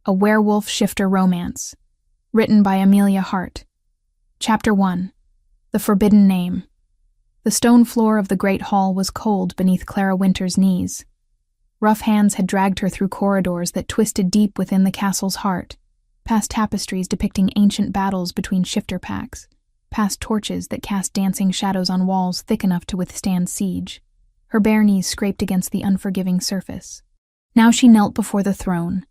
A Werewolf Shifter Romance, written by Amelia Hart. Chapter 1. The Forbidden Name. The stone floor of the great hall was cold beneath Clara Winter's knees. Rough hands had dragged her through corridors that twisted deep within the castle's heart, past tapestries depicting ancient battles between shifter packs, past torches that cast dancing shadows on walls thick enough to withstand siege. Her bare knees scraped against the unforgiving surface. Now she knelt before the throne,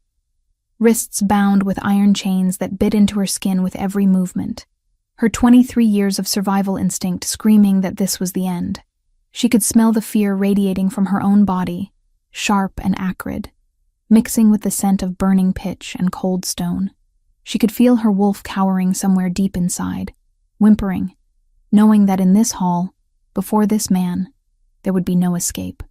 wrists bound with iron chains that bit into her skin with every movement, her 23 years of survival instinct screaming that this was the end. She could smell the fear radiating from her own body, sharp and acrid, mixing with the scent of burning pitch and cold stone. She could feel her wolf cowering somewhere deep inside, whimpering, knowing that in this hall, before this man, there would be no escape.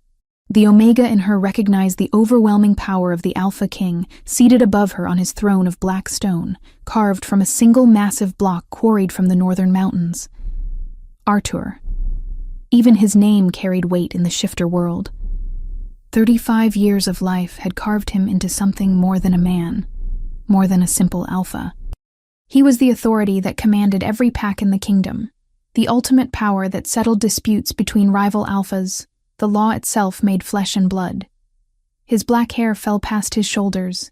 The Omega in her recognized the overwhelming power of the Alpha King, seated above her on his throne of black stone, carved from a single massive block quarried from the northern mountains. Artur. Even his name carried weight in the shifter world. 35 years of life had carved him into something more than a man, more than a simple alpha. He was the authority that commanded every pack in the kingdom, the ultimate power that settled disputes between rival alphas, the law itself made flesh and blood. His black hair fell past his shoulders,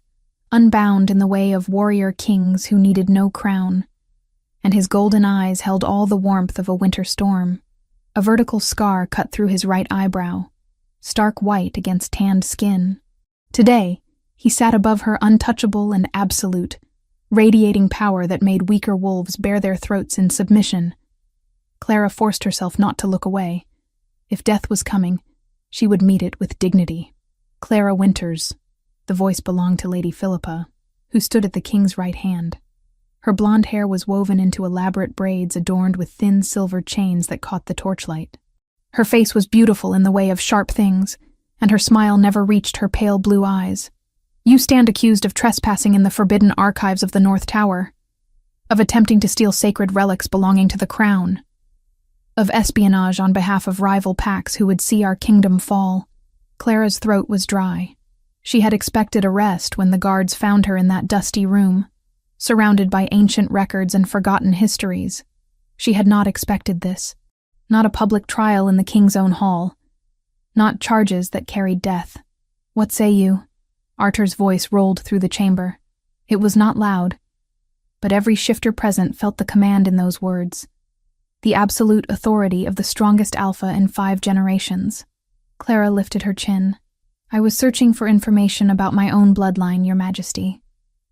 unbound in the way of warrior kings who needed no crown, and his golden eyes held all the warmth of a winter storm. A vertical scar cut through his right eyebrow, stark white against tanned skin. Today, he sat above her untouchable and absolute, radiating power that made weaker wolves bare their throats in submission. Clara forced herself not to look away. If death was coming, she would meet it with dignity. Clara Winters, the voice belonged to Lady Philippa, who stood at the king's right hand. Her blonde hair was woven into elaborate braids adorned with thin silver chains that caught the torchlight. Her face was beautiful in the way of sharp things, and her smile never reached her pale blue eyes. You stand accused of trespassing in the forbidden archives of the North Tower, of attempting to steal sacred relics belonging to the crown, of espionage on behalf of rival packs who would see our kingdom fall. Clara's throat was dry. She had expected arrest when the guards found her in that dusty room, surrounded by ancient records and forgotten histories. She had not expected this. Not a public trial in the king's own hall. Not charges that carried death. What say you? Artur's voice rolled through the chamber. It was not loud, but every shifter present felt the command in those words. The absolute authority of the strongest alpha in 5 generations. Clara lifted her chin. I was searching for information about my own bloodline, Your Majesty.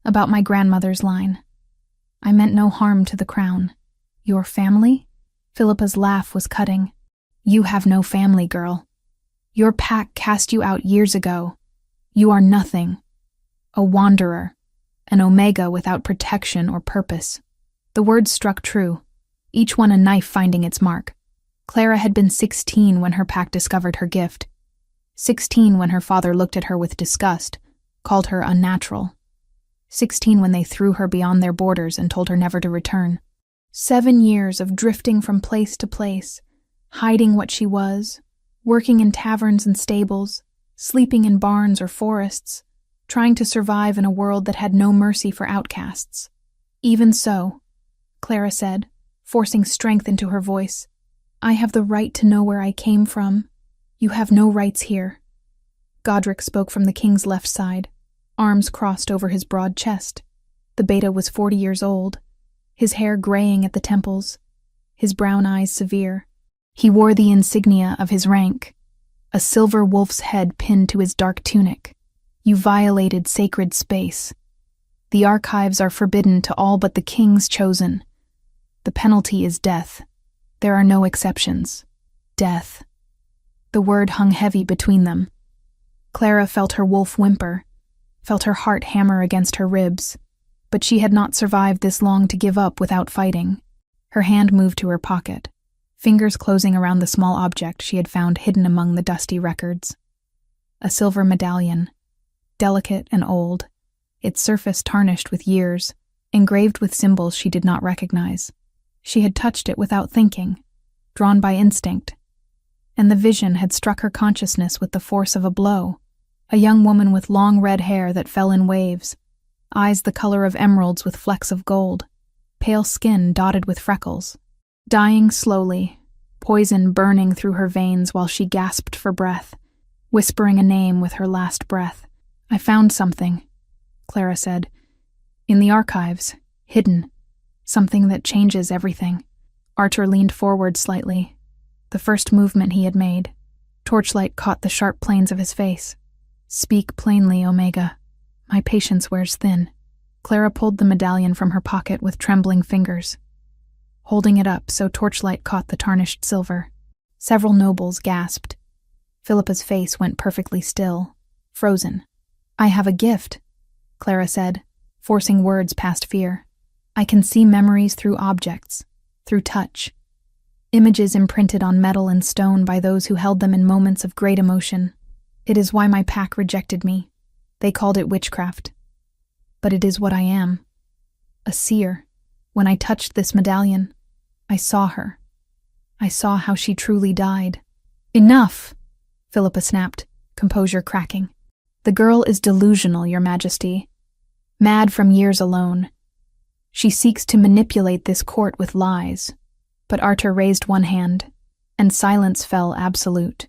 About my grandmother's line. I meant no harm to the crown. Your family? Philippa's laugh was cutting. You have no family, girl. Your pack cast you out years ago. You are nothing. A wanderer. An Omega without protection or purpose. The words struck true, each one a knife finding its mark. Clara had been 16 when her pack discovered her gift. 16 when her father looked at her with disgust, called her unnatural. 16 when they threw her beyond their borders and told her never to return. 7 years of drifting from place to place, hiding what she was, working in taverns and stables, sleeping in barns or forests, trying to survive in a world that had no mercy for outcasts. Even so, Clara said, forcing strength into her voice, I have the right to know where I came from. You have no rights here. Godric spoke from the king's left side, arms crossed over his broad chest. The beta was 40 years old, his hair graying at the temples, his brown eyes severe. He wore the insignia of his rank, a silver wolf's head pinned to his dark tunic. You violated sacred space. The archives are forbidden to all but the king's chosen. The penalty is death. There are no exceptions. Death. The word hung heavy between them. Clara felt her wolf whimper, felt her heart hammer against her ribs, but she had not survived this long to give up without fighting. Her hand moved to her pocket, fingers closing around the small object she had found hidden among the dusty records. A silver medallion, delicate and old, its surface tarnished with years, engraved with symbols she did not recognize. She had touched it without thinking, drawn by instinct, and the vision had struck her consciousness with the force of a blow. A young woman with long red hair that fell in waves, eyes the color of emeralds with flecks of gold, pale skin dotted with freckles. Dying slowly, poison burning through her veins while she gasped for breath, whispering a name with her last breath. "I found something," Clara said. "In the archives, hidden. Something that changes everything." Archer leaned forward slightly. The first movement he had made. Torchlight caught the sharp planes of his face. "Speak plainly, Omega. My patience wears thin." Clara pulled the medallion from her pocket with trembling fingers, holding it up so torchlight caught the tarnished silver. Several nobles gasped. Philippa's face went perfectly still, frozen. "I have a gift," Clara said, forcing words past fear. "I can see memories through objects, through touch. Images imprinted on metal and stone by those who held them in moments of great emotion. It is why my pack rejected me. They called it witchcraft. But it is what I am. A seer. When I touched this medallion, I saw her. I saw how she truly died." "Enough!" Philippa snapped, composure cracking. "The girl is delusional, Your Majesty. Mad from years alone. She seeks to manipulate this court with lies." But Archer raised one hand, and silence fell absolute.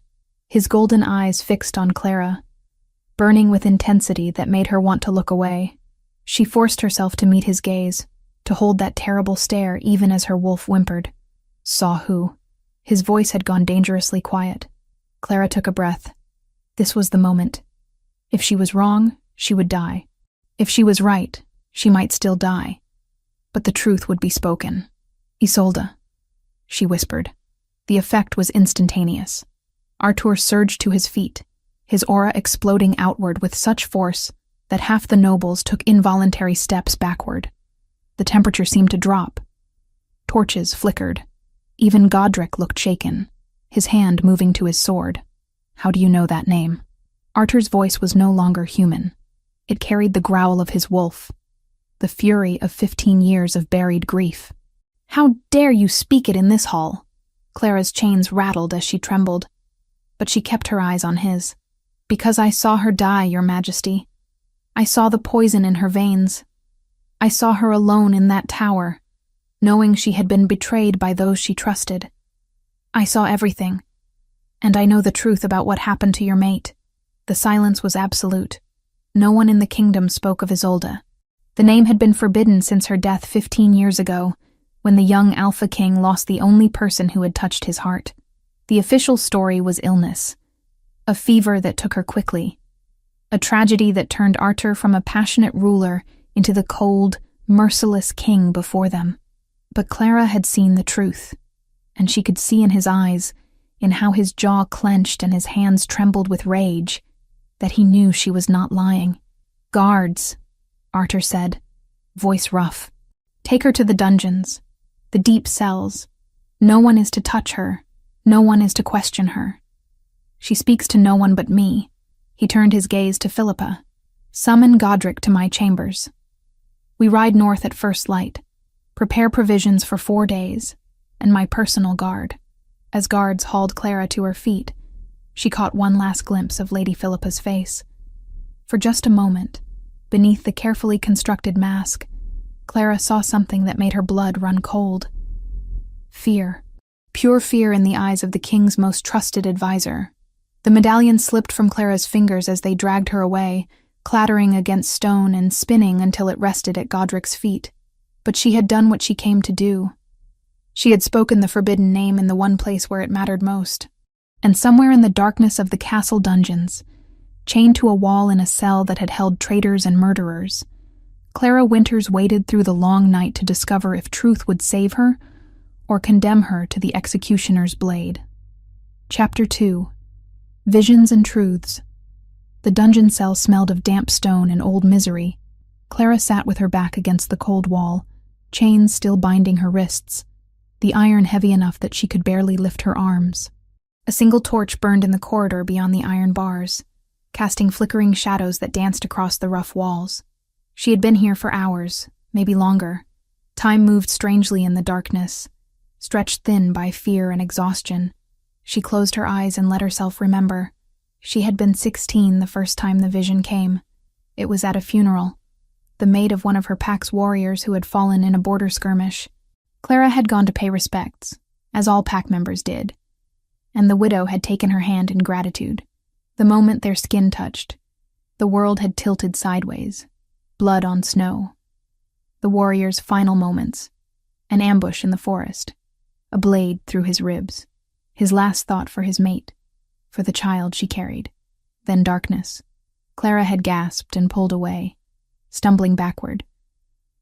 His golden eyes fixed on Clara, burning with intensity that made her want to look away. She forced herself to meet his gaze, to hold that terrible stare even as her wolf whimpered. "Saw who?" His voice had gone dangerously quiet. Clara took a breath. This was the moment. If she was wrong, she would die. If she was right, she might still die. But the truth would be spoken. "Isolde," she whispered. The effect was instantaneous. Artur surged to his feet, his aura exploding outward with such force that half the nobles took involuntary steps backward. The temperature seemed to drop. Torches flickered. Even Godric looked shaken, his hand moving to his sword. "How do you know that name?" Artur's voice was no longer human. It carried the growl of his wolf, the fury of 15 years of buried grief. "How dare you speak it in this hall?" Clara's chains rattled as she trembled, but she kept her eyes on his. "Because I saw her die, Your Majesty. I saw the poison in her veins. I saw her alone in that tower, knowing she had been betrayed by those she trusted. I saw everything, and I know the truth about what happened to your mate." The silence was absolute. No one in the kingdom spoke of Isolde. The name had been forbidden since her death 15 years ago, when the young Alpha King lost the only person who had touched his heart. The official story was illness, a fever that took her quickly, a tragedy that turned Artur from a passionate ruler into the cold, merciless king before them. But Clara had seen the truth, and she could see in his eyes, in how his jaw clenched and his hands trembled with rage, that he knew she was not lying. "Guards," Artur said, voice rough. "Take her to the dungeons, the deep cells. No one is to touch her. No one is to question her. She speaks to no one but me." He turned his gaze to Philippa. "Summon Godric to my chambers. We ride north at first light. Prepare provisions for 4 days, and my personal guard." As guards hauled Clara to her feet, she caught one last glimpse of Lady Philippa's face. For just a moment, beneath the carefully constructed mask, Clara saw something that made her blood run cold. Fear. Pure fear in the eyes of the king's most trusted advisor. The medallion slipped from Clara's fingers as they dragged her away, clattering against stone and spinning until it rested at Godric's feet. But she had done what she came to do. She had spoken the forbidden name in the one place where it mattered most. And somewhere in the darkness of the castle dungeons, chained to a wall in a cell that had held traitors and murderers, Clara Winters waited through the long night to discover if truth would save her or condemn her to the executioner's blade. Chapter 2. Visions and Truths. The dungeon cell smelled of damp stone and old misery. Clara sat with her back against the cold wall, chains still binding her wrists, the iron heavy enough that she could barely lift her arms. A single torch burned in the corridor beyond the iron bars, casting flickering shadows that danced across the rough walls. She had been here for hours, maybe longer. Time moved strangely in the darkness, stretched thin by fear and exhaustion. She closed her eyes and let herself remember. She had been 16 the first time the vision came. It was at a funeral. the mate of one of her pack's warriors who had fallen in a border skirmish. Clara had gone to pay respects, as all pack members did, and the widow had taken her hand in gratitude. The moment their skin touched, the world had tilted sideways, blood on snow. The warrior's final moments, an ambush in the forest, a blade through his ribs, his last thought for his mate, for the child she carried. Then darkness. Clara had gasped and pulled away, stumbling backward,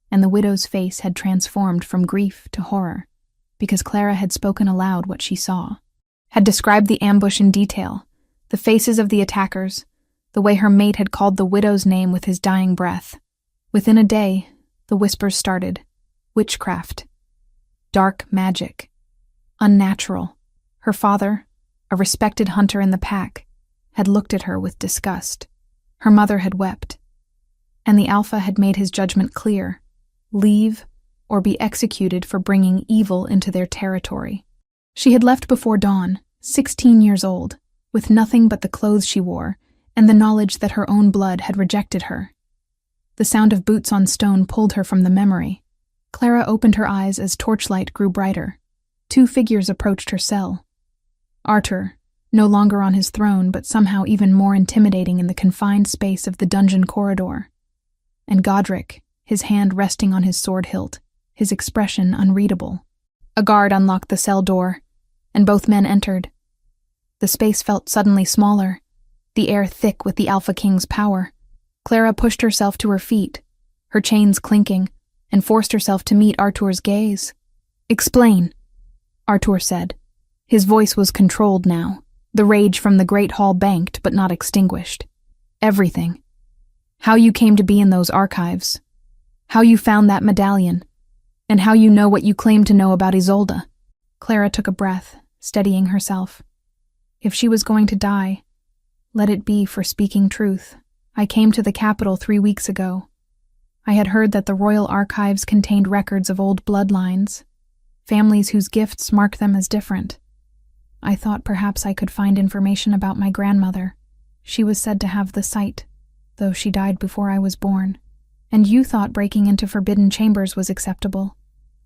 and the widow's face had transformed from grief to horror, because Clara had spoken aloud what she saw, had described the ambush in detail, the faces of the attackers, the way her mate had called the widow's name with his dying breath. Within a day, the whispers started. Witchcraft. Dark magic. Unnatural. Her father, a respected hunter in the pack, had looked at her with disgust. Her mother had wept. And the Alpha had made his judgment clear: leave or be executed for bringing evil into their territory. She had left before dawn, 16 years old, with nothing but the clothes she wore and the knowledge that her own blood had rejected her. The sound of boots on stone pulled her from the memory. Clara opened her eyes as torchlight grew brighter. 2 figures approached her cell. Arthur, no longer on his throne but somehow even more intimidating in the confined space of the dungeon corridor, and Godric, his hand resting on his sword hilt, his expression unreadable. A guard unlocked the cell door, and both men entered. The space felt suddenly smaller, the air thick with the Alpha King's power. Clara pushed herself to her feet, her chains clinking, and forced herself to meet Arthur's gaze. "Explain," Arthur said. His voice was controlled now, the rage from the great hall banked but not extinguished. "Everything. How you came to be in those archives. How you found that medallion. And how you know what you claim to know about Isolde." Clara took a breath, steadying herself. If she was going to die, let it be for speaking truth. "I came to the capital 3 weeks ago. I had heard that the royal archives contained records of old bloodlines, families whose gifts mark them as different. I thought perhaps I could find information about my grandmother. She was said to have the sight, though she died before I was born. And you thought breaking into forbidden chambers was acceptable."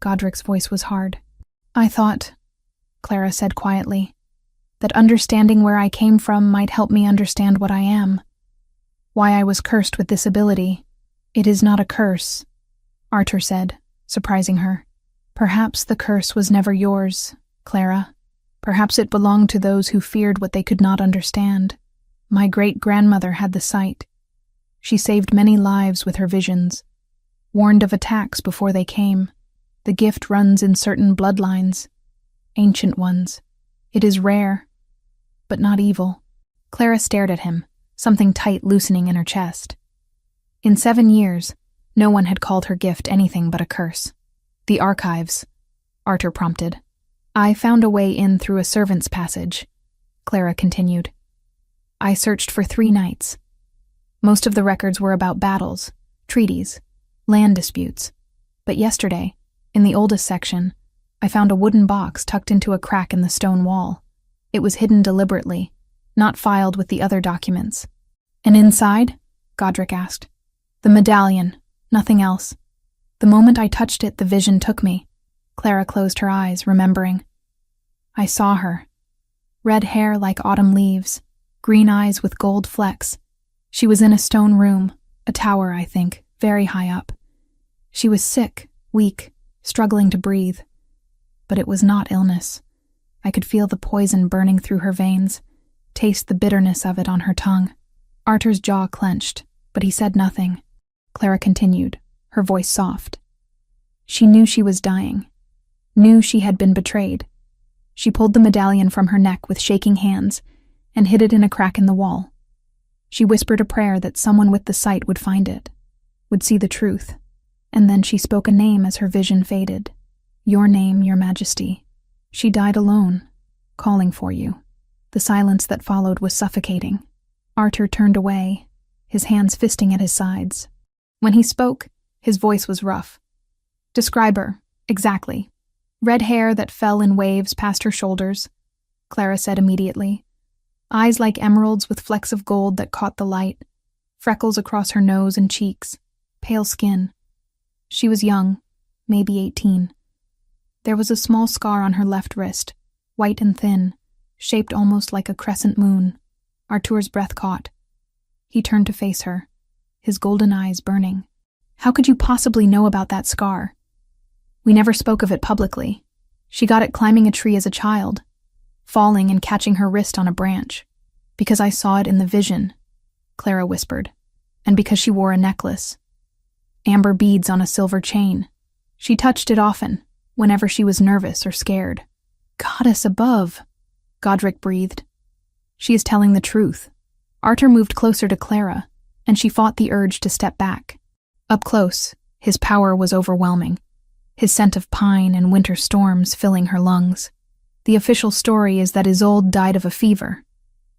Godric's voice was hard. "I thought," Clara said quietly, "that understanding where I came from might help me understand what I am. Why I was cursed with this ability." "It is not a curse," Arthur said, surprising her. "Perhaps the curse was never yours, Clara. Perhaps it belonged to those who feared what they could not understand. My great-grandmother had the sight. She saved many lives with her visions, warned of attacks before they came. The gift runs in certain bloodlines, ancient ones. It is rare, but not evil." Clara stared at him, something tight loosening in her chest. In 7 years, no one had called her gift anything but a curse. "The archives," Arthur prompted. "I found a way in through a servant's passage," Clara continued. "I searched for 3 nights. Most of the records were about battles, treaties, land disputes. But yesterday, in the oldest section, I found a wooden box tucked into a crack in the stone wall. It was hidden deliberately, not filed with the other documents." "And inside?" Godric asked. "The medallion, nothing else. The moment I touched it, the vision took me." Clara closed her eyes, remembering. "I saw her. Red hair like autumn leaves, green eyes with gold flecks. She was in a stone room, a tower, I think, very high up. She was sick, weak, struggling to breathe. But it was not illness. I could feel the poison burning through her veins, taste the bitterness of it on her tongue." Arthur's jaw clenched, but he said nothing. Clara continued, her voice soft. "She knew she was dying, knew she had been betrayed. She pulled the medallion from her neck with shaking hands and hid it in a crack in the wall. She whispered a prayer that someone with the sight would find it, would see the truth, and then she spoke a name as her vision faded. Your name, Your Majesty. She died alone, calling for you." The silence that followed was suffocating. Arthur turned away, his hands fisting at his sides. When he spoke, his voice was rough. "Describe her, exactly." "Red hair that fell in waves past her shoulders," Clara said immediately. "Eyes like emeralds with flecks of gold that caught the light. Freckles across her nose and cheeks. pale skin. She was young, maybe 18. There was a small scar on her left wrist, white and thin, shaped almost like a crescent moon. Arthur's breath caught. He turned to face her, his golden eyes burning. How could you possibly know about that scar? We never spoke of it publicly. She got it climbing a tree as a child, falling and catching her wrist on a branch. Because I saw it in the vision, Clara whispered, and because she wore a necklace. Amber beads on a silver chain. She touched it often, whenever she was nervous or scared. Goddess above, Godric breathed. She is telling the truth. Arthur moved closer to Clara, and she fought the urge to step back. Up close, his power was overwhelming, his scent of pine and winter storms filling her lungs. The official story is that Isolde died of a fever,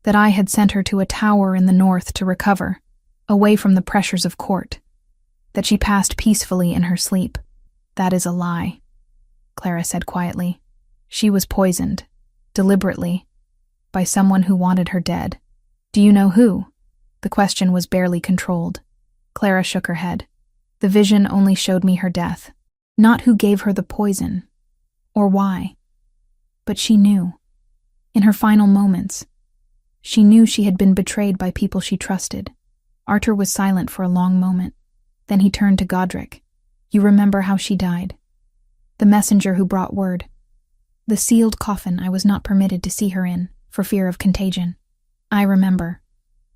that I had sent her to a tower in the north to recover, away from the pressures of court, that she passed peacefully in her sleep. That is a lie, Clara said quietly. She was poisoned, deliberately, by someone who wanted her dead. Do you know who? The question was barely controlled. Clara shook her head. The vision only showed me her death, not who gave her the poison, or why. But she knew. In her final moments, she knew she had been betrayed by people she trusted. Arthur was silent for a long moment. Then he turned to Godric. You remember how she died? The messenger who brought word. The sealed coffin I was not permitted to see her in, for fear of contagion. I remember,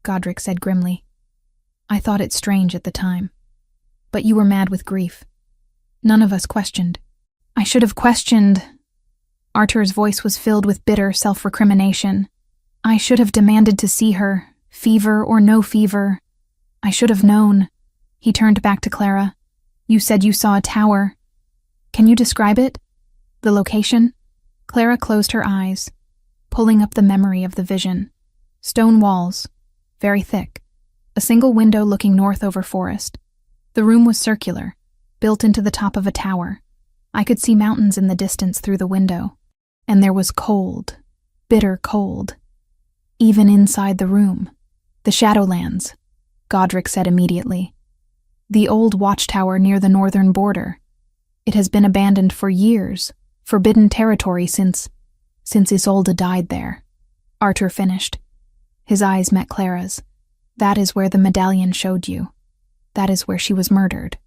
Godric said grimly. I thought it strange at the time. But you were mad with grief. None of us questioned. I should have questioned. Arthur's voice was filled with bitter self-recrimination. I should have demanded to see her, fever or no fever. I should have known. He turned back to Clara. You said you saw a tower. Can you describe it? The location? Clara closed her eyes, pulling up the memory of the vision. Stone walls, very thick. A single window looking north over forest. The room was circular, built into the top of a tower. I could see mountains in the distance through the window. And there was cold, bitter cold. Even inside the room. The Shadowlands, Godric said immediately. The old watchtower near the northern border. It has been abandoned for years, forbidden territory since Isolde died there. Arthur finished. His eyes met Clara's. That is where the medallion showed you. That is where she was murdered.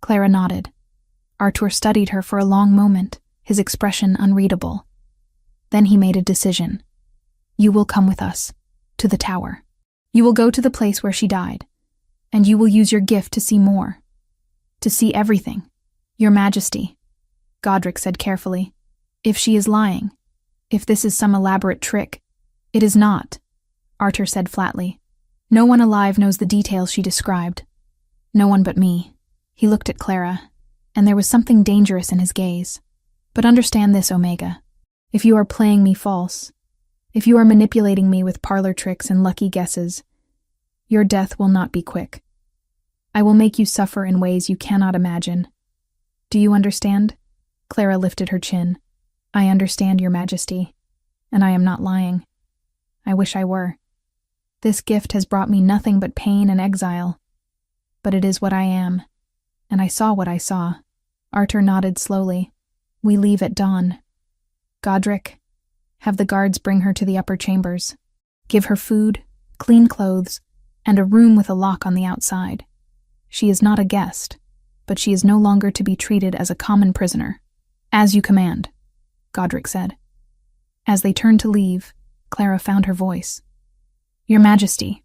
Clara nodded. Arthur studied her for a long moment, his expression unreadable. Then he made a decision. You will come with us, to the tower. You will go to the place where she died, and you will use your gift to see more. To see everything. Your Majesty, Godric said carefully. If she is lying, if this is some elaborate trick, it is not, Arthur said flatly. No one alive knows the details she described. No one but me. He looked at Clara, and there was something dangerous in his gaze. But understand this, Omega. If you are playing me false, if you are manipulating me with parlor tricks and lucky guesses, your death will not be quick. I will make you suffer in ways you cannot imagine. Do you understand? Clara lifted her chin. I understand, Your Majesty, and I am not lying. I wish I were. This gift has brought me nothing but pain and exile. But it is what I am, and I saw what I saw. Arthur nodded slowly. We leave at dawn. Godric, have the guards bring her to the upper chambers. Give her food, clean clothes, and a room with a lock on the outside. She is not a guest, but she is no longer to be treated as a common prisoner. As you command, Godric said. As they turned to leave, Clara found her voice. Your Majesty,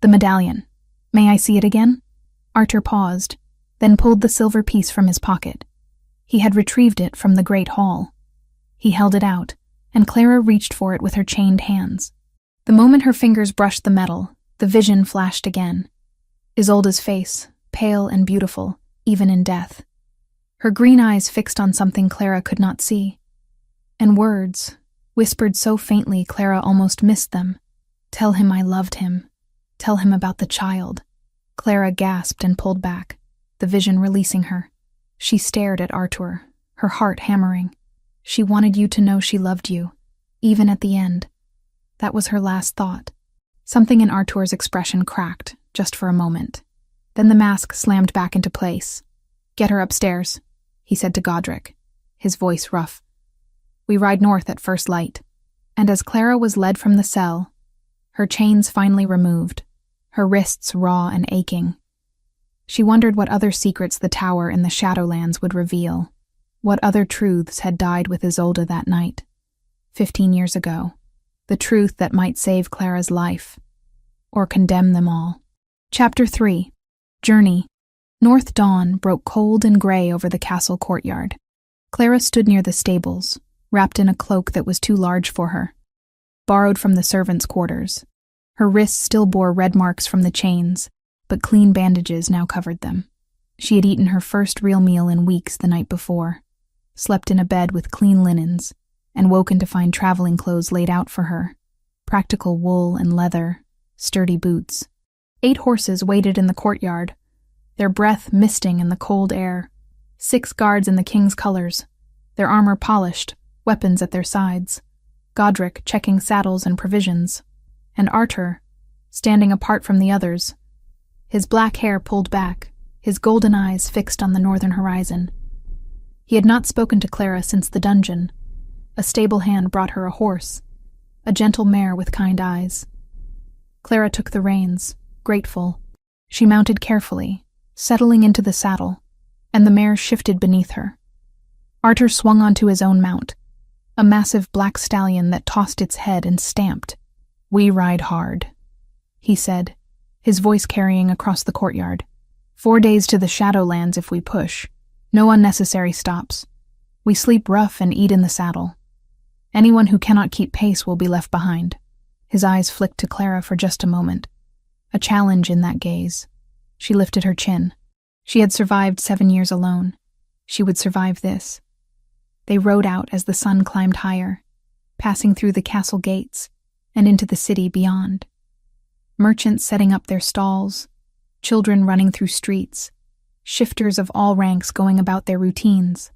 the medallion. May I see it again? Arthur paused, then pulled the silver piece from his pocket. He had retrieved it from the great hall. He held it out, and Clara reached for it with her chained hands. The moment her fingers brushed the metal, the vision flashed again. Isolde's face, pale and beautiful, even in death. Her green eyes fixed on something Clara could not see. And words, whispered so faintly Clara almost missed them. Tell him I loved him. Tell him about the child. Clara gasped and pulled back, the vision releasing her. She stared at Arthur, her heart hammering. She wanted you to know she loved you, even at the end. That was her last thought. Something in Arthur's expression cracked, just for a moment. Then the mask slammed back into place. "Get her upstairs," he said to Godric, his voice rough. "We ride north at first light." And as Clara was led from the cell, her chains finally removed, her wrists raw and aching, she wondered what other secrets the tower in the Shadowlands would reveal, what other truths had died with Isolde that night, 15 years ago, the truth that might save Clara's life, or condemn them all. Chapter 3. Journey. North dawn broke cold and gray over the castle courtyard. Clara stood near the stables, wrapped in a cloak that was too large for her, borrowed from the servants' quarters. Her wrists still bore red marks from the chains, but clean bandages now covered them. She had eaten her first real meal in weeks the night before, slept in a bed with clean linens, and woken to find traveling clothes laid out for her, practical wool and leather, sturdy boots. 8 horses waited in the courtyard, their breath misting in the cold air. 6 guards in the king's colors, their armor polished, weapons at their sides. Godric checking saddles and provisions, and Arthur, standing apart from the others, his black hair pulled back, his golden eyes fixed on the northern horizon. He had not spoken to Clara since the dungeon. A stable hand brought her a horse, a gentle mare with kind eyes. Clara took the reins, grateful. She mounted carefully, settling into the saddle, and the mare shifted beneath her. Arthur swung onto his own mount, a massive black stallion that tossed its head and stamped. "We ride hard," he said, his voice carrying across the courtyard. 4 days to the Shadowlands if we push. No unnecessary stops. We sleep rough and eat in the saddle. Anyone who cannot keep pace will be left behind. His eyes flicked to Clara for just a moment. A challenge in that gaze. She lifted her chin. She had survived 7 years alone. She would survive this. They rode out as the sun climbed higher, passing through the castle gates and into the city beyond. Merchants setting up their stalls, children running through streets, shifters of all ranks going about their routines.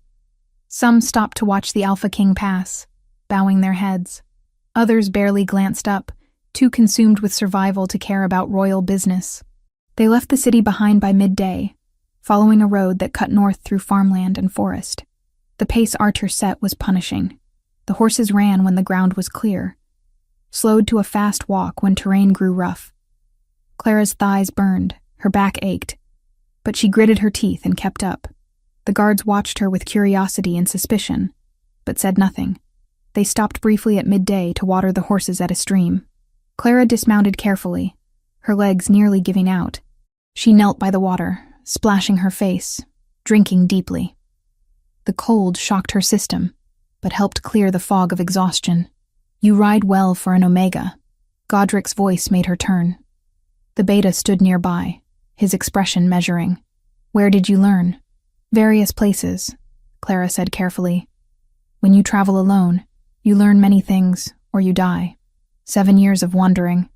Some stopped to watch the Alpha King pass, bowing their heads. Others barely glanced up, too consumed with survival to care about royal business. They left the city behind by midday, following a road that cut north through farmland and forest. The pace Arthur set was punishing. The horses ran when the ground was clear, slowed to a fast walk when terrain grew rough. Clara's thighs burned, her back ached, but she gritted her teeth and kept up. The guards watched her with curiosity and suspicion, but said nothing. They stopped briefly at midday to water the horses at a stream. Clara dismounted carefully, her legs nearly giving out. She knelt by the water, splashing her face, drinking deeply. The cold shocked her system, but helped clear the fog of exhaustion. "You ride well for an Omega." Godric's voice made her turn. The Beta stood nearby, his expression measuring. "Where did you learn?" "Various places," Clara said carefully. "When you travel alone, you learn many things, or you die." 7 years of wandering,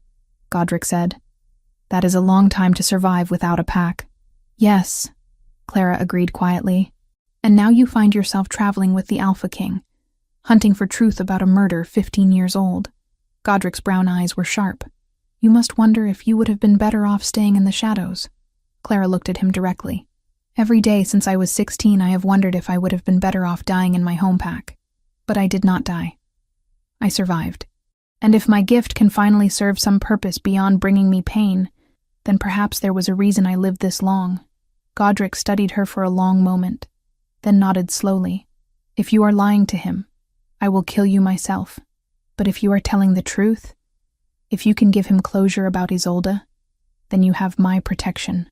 Godric said. "That is a long time to survive without a pack." "Yes," Clara agreed quietly. "And now you find yourself traveling with the Alpha King, hunting for truth about a murder 15 years old." Godric's brown eyes were sharp. "You must wonder if you would have been better off staying in the shadows." Clara looked at him directly. "Every day since I was 16 I have wondered if I would have been better off dying in my home pack. But I did not die. I survived. And if my gift can finally serve some purpose beyond bringing me pain, then perhaps there was a reason I lived this long." Godric studied her for a long moment, then nodded slowly. "If you are lying to him, I will kill you myself. But if you are telling the truth, if you can give him closure about Isolde, then you have my protection.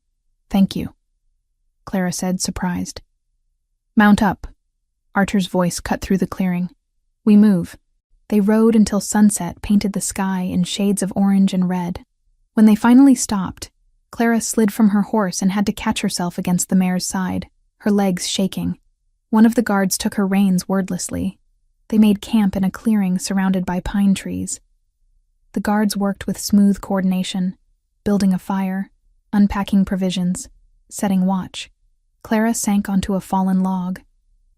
Thank you," Clara said, surprised. "Mount up." Arthur's voice cut through the clearing. "We move." They rode until sunset painted the sky in shades of orange and red. When they finally stopped, Clara slid from her horse and had to catch herself against the mare's side, her legs shaking. One of the guards took her reins wordlessly. They made camp in a clearing surrounded by pine trees. The guards worked with smooth coordination, building a fire, unpacking provisions, setting watch. Clara sank onto a fallen log,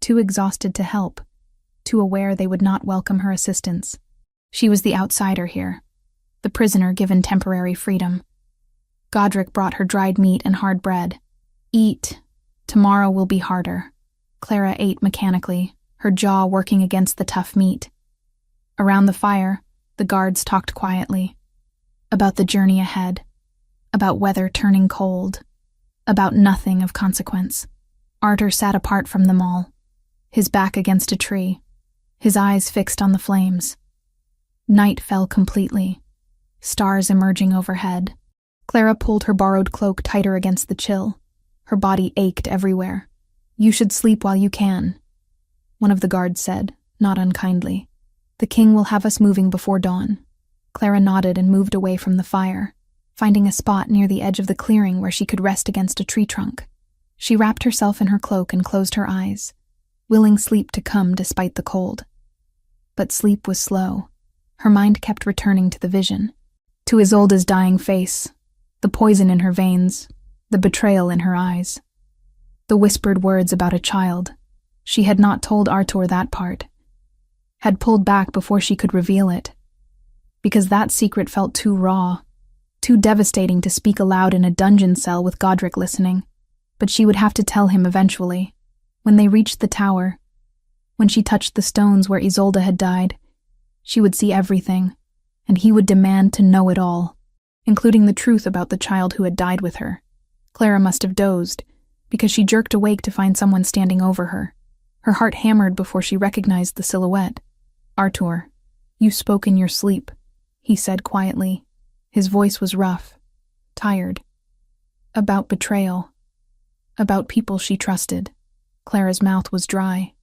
too exhausted to help, too aware they would not welcome her assistance. She was the outsider here, the prisoner given temporary freedom. Godric brought her dried meat and hard bread. Eat. Tomorrow will be harder. Clara ate mechanically, her jaw working against the tough meat. Around the fire, the guards talked quietly. About the journey ahead. About weather turning cold. About nothing of consequence. Arthur sat apart from them all, his back against a tree, his eyes fixed on the flames. Night fell completely, stars emerging overhead. Clara pulled her borrowed cloak tighter against the chill. Her body ached everywhere. "You should sleep while you can," one of the guards said, not unkindly. "The king will have us moving before dawn." Clara nodded and moved away from the fire, finding a spot near the edge of the clearing where she could rest against a tree trunk. She wrapped herself in her cloak and closed her eyes, willing sleep to come despite the cold. But sleep was slow. Her mind kept returning to the vision, to Isolde's dying face, the poison in her veins, the betrayal in her eyes. The whispered words about a child. She had not told Arthur that part. Had pulled back before she could reveal it. Because that secret felt too raw, too devastating to speak aloud in a dungeon cell with Godric listening. But she would have to tell him eventually. When they reached the tower, when she touched the stones where Isolde had died, she would see everything, and he would demand to know it all, including the truth about the child who had died with her. Clara must have dozed, because she jerked awake to find someone standing over her. Her heart hammered before she recognized the silhouette. "Arthur, you spoke in your sleep," he said quietly. His voice was rough, tired. "About betrayal. About people she trusted." Clara's mouth was dry.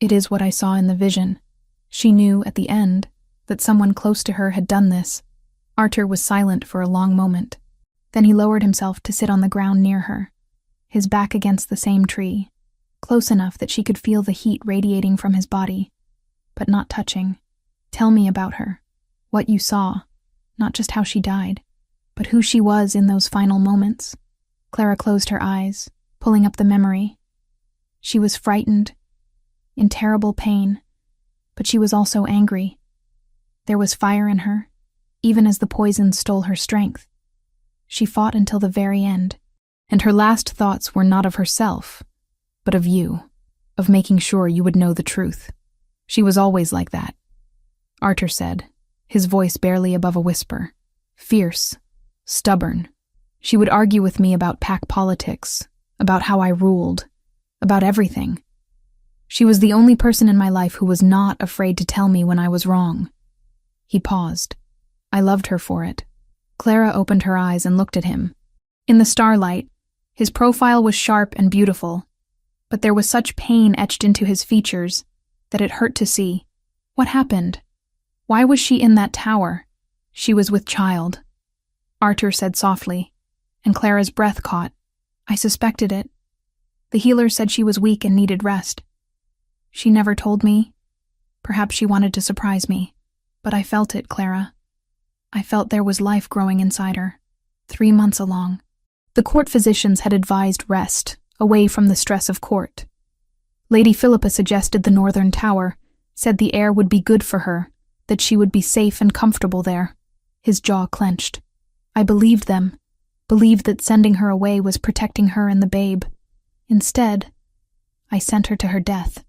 "It is what I saw in the vision." She knew, at the end, that someone close to her had done this. Arthur was silent for a long moment. Then he lowered himself to sit on the ground near her, his back against the same tree, close enough that she could feel the heat radiating from his body, but not touching. "Tell me about her. What you saw. Not just how she died, but who she was in those final moments." Clara closed her eyes, pulling up the memory. She was frightened, in terrible pain, but she was also angry. There was fire in her, even as the poison stole her strength. She fought until the very end, and her last thoughts were not of herself, but of you, of making sure you would know the truth. She was always like that, Arthur said, his voice barely above a whisper. Fierce, stubborn. She would argue with me about pack politics, about how I ruled, about everything. She was the only person in my life who was not afraid to tell me when I was wrong. He paused. I loved her for it. Clara opened her eyes and looked at him. In the starlight, his profile was sharp and beautiful, but there was such pain etched into his features that it hurt to see. What happened? Why was she in that tower? She was with child, Arthur said softly, and Clara's breath caught. I suspected it. The healer said she was weak and needed rest. She never told me. Perhaps she wanted to surprise me, but I felt it, Clara. I felt there was life growing inside her. 3 months along. The court physicians had advised rest, away from the stress of court. Lady Philippa suggested the northern tower, said the air would be good for her, that she would be safe and comfortable there. His jaw clenched. I believed them, believed that sending her away was protecting her and the babe. Instead, I sent her to her death.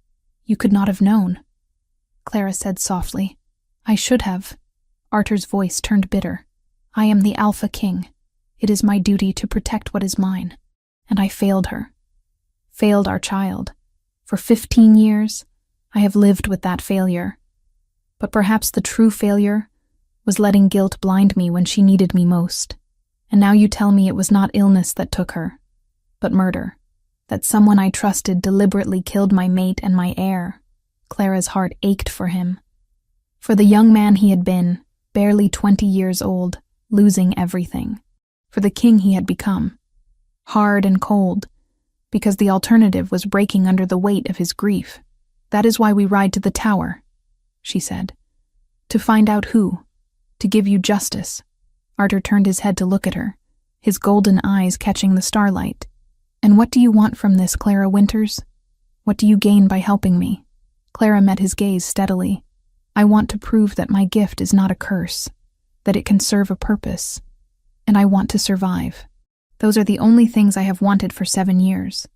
You could not have known, Clara said softly. I should have. Arthur's voice turned bitter. I am the Alpha King. It is my duty to protect what is mine. And I failed her. Failed our child. For 15 years, I have lived with that failure. But perhaps the true failure was letting guilt blind me when she needed me most. And now you tell me it was not illness that took her, but murder. That someone I trusted deliberately killed my mate and my heir. Clara's heart ached for him. For the young man he had been, barely 20 years old, losing everything. For the king he had become. Hard and cold, because the alternative was breaking under the weight of his grief. That is why we ride to the tower, she said. To find out who. To give you justice. Arthur turned his head to look at her, his golden eyes catching the starlight. And what do you want from this, Clara Winters? What do you gain by helping me? Clara met his gaze steadily. I want to prove that my gift is not a curse, that it can serve a purpose. And I want to survive. Those are the only things I have wanted for 7 years.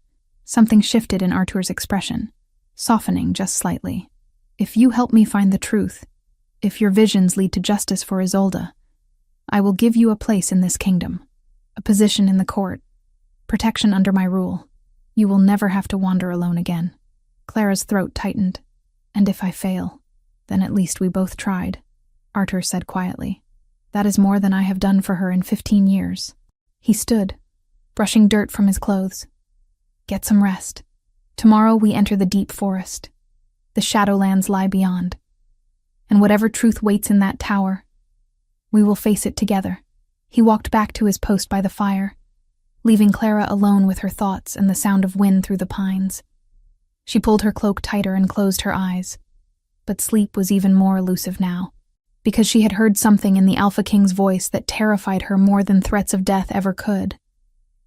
Something shifted in Arthur's expression, softening just slightly. If you help me find the truth, if your visions lead to justice for Isolde, I will give you a place in this kingdom, a position in the court, protection under my rule. You will never have to wander alone again. Clara's throat tightened. And if I fail, then at least we both tried, Arthur said quietly. That is more than I have done for her in 15 years. He stood, brushing dirt from his clothes. Get some rest. Tomorrow we enter the deep forest. The Shadowlands lie beyond. And whatever truth waits in that tower, we will face it together. He walked back to his post by the fire, leaving Clara alone with her thoughts and the sound of wind through the pines. She pulled her cloak tighter and closed her eyes. But sleep was even more elusive now, because she had heard something in the Alpha King's voice that terrified her more than threats of death ever could.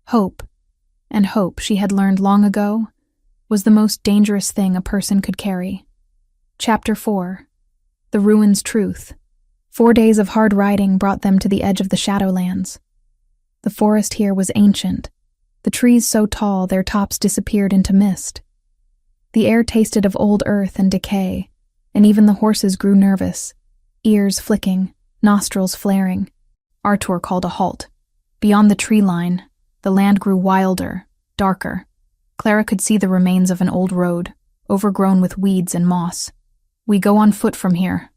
Hope, and hope, she had learned long ago, was the most dangerous thing a person could carry. Chapter 4. The Ruin's Truth. 4 days of hard riding brought them to the edge of the Shadowlands. The forest here was ancient, the trees so tall their tops disappeared into mist. The air tasted of old earth and decay, and even the horses grew nervous, ears flicking, nostrils flaring. Arthur called a halt. Beyond the tree line, the land grew wilder, darker. Clara could see the remains of an old road, overgrown with weeds and moss. We go on foot from here,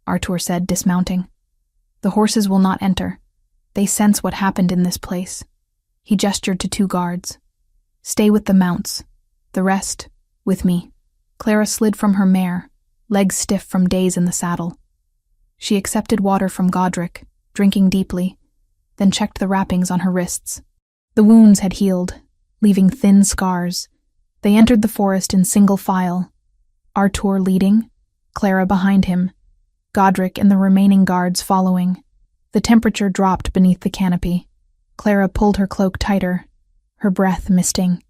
Arthur said, dismounting. The horses will not enter. They sense what happened in this place. He gestured to 2 guards. Stay with the mounts. The rest, with me. Clara slid from her mare, legs stiff from days in the saddle. She accepted water from Godric, drinking deeply, then checked the wrappings on her wrists. The wounds had healed, leaving thin scars. They entered the forest in single file, Arthur leading, Clara behind him, Godric and the remaining guards following. The temperature dropped beneath the canopy. Clara pulled her cloak tighter, her breath misting.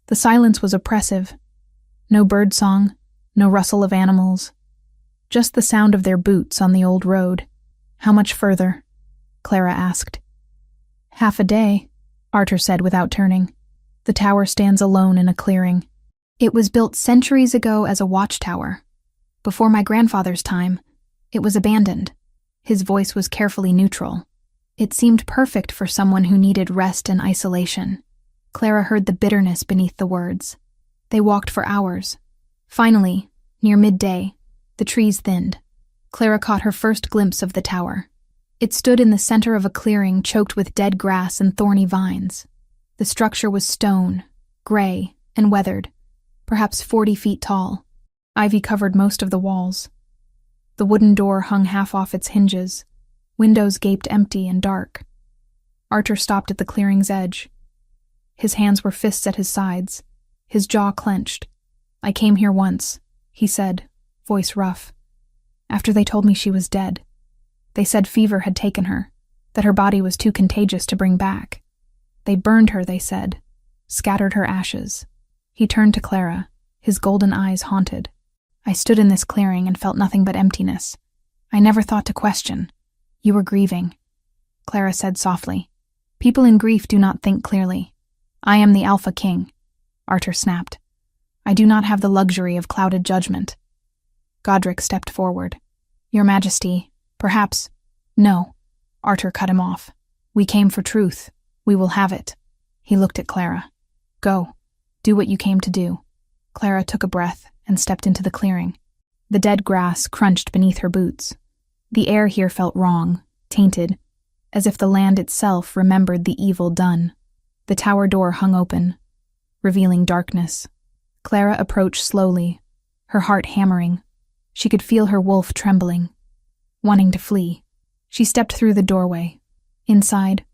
The silence was oppressive. No birdsong, no rustle of animals. Just the sound of their boots on the old road. How much further? Clara asked. Half a day, Arthur said without turning. The tower stands alone in a clearing. It was built centuries ago as a watchtower. Before my grandfather's time, it was abandoned. His voice was carefully neutral. It seemed perfect for someone who needed rest and isolation. Clara heard the bitterness beneath the words. They walked for hours. Finally, near midday, the trees thinned. Clara caught her first glimpse of the tower. It stood in the center of a clearing choked with dead grass and thorny vines. The structure was stone, gray, and weathered, perhaps 40 feet tall. Ivy covered most of the walls. The wooden door hung half off its hinges. Windows gaped empty and dark. Arthur stopped at the clearing's edge. His hands were fists at his sides, his jaw clenched. I came here once, he said, voice rough, after they told me she was dead. They said fever had taken her, that her body was too contagious to bring back. They burned her, they said, scattered her ashes. He turned to Clara, his golden eyes haunted. I stood in this clearing and felt nothing but emptiness. I never thought to question. You were grieving, Clara said softly. People in grief do not think clearly. I am the Alpha King, Arthur snapped. I do not have the luxury of clouded judgment. Godric stepped forward. Your Majesty, perhaps... No, Arthur cut him off. We came for truth. We will have it. He looked at Clara. Go. Do what you came to do. Clara took a breath and stepped into the clearing. The dead grass crunched beneath her boots. The air here felt wrong, tainted, as if the land itself remembered the evil done. The tower door hung open, revealing darkness. Clara approached slowly, her heart hammering. She could feel her wolf trembling, wanting to flee. She stepped through the doorway. Inside,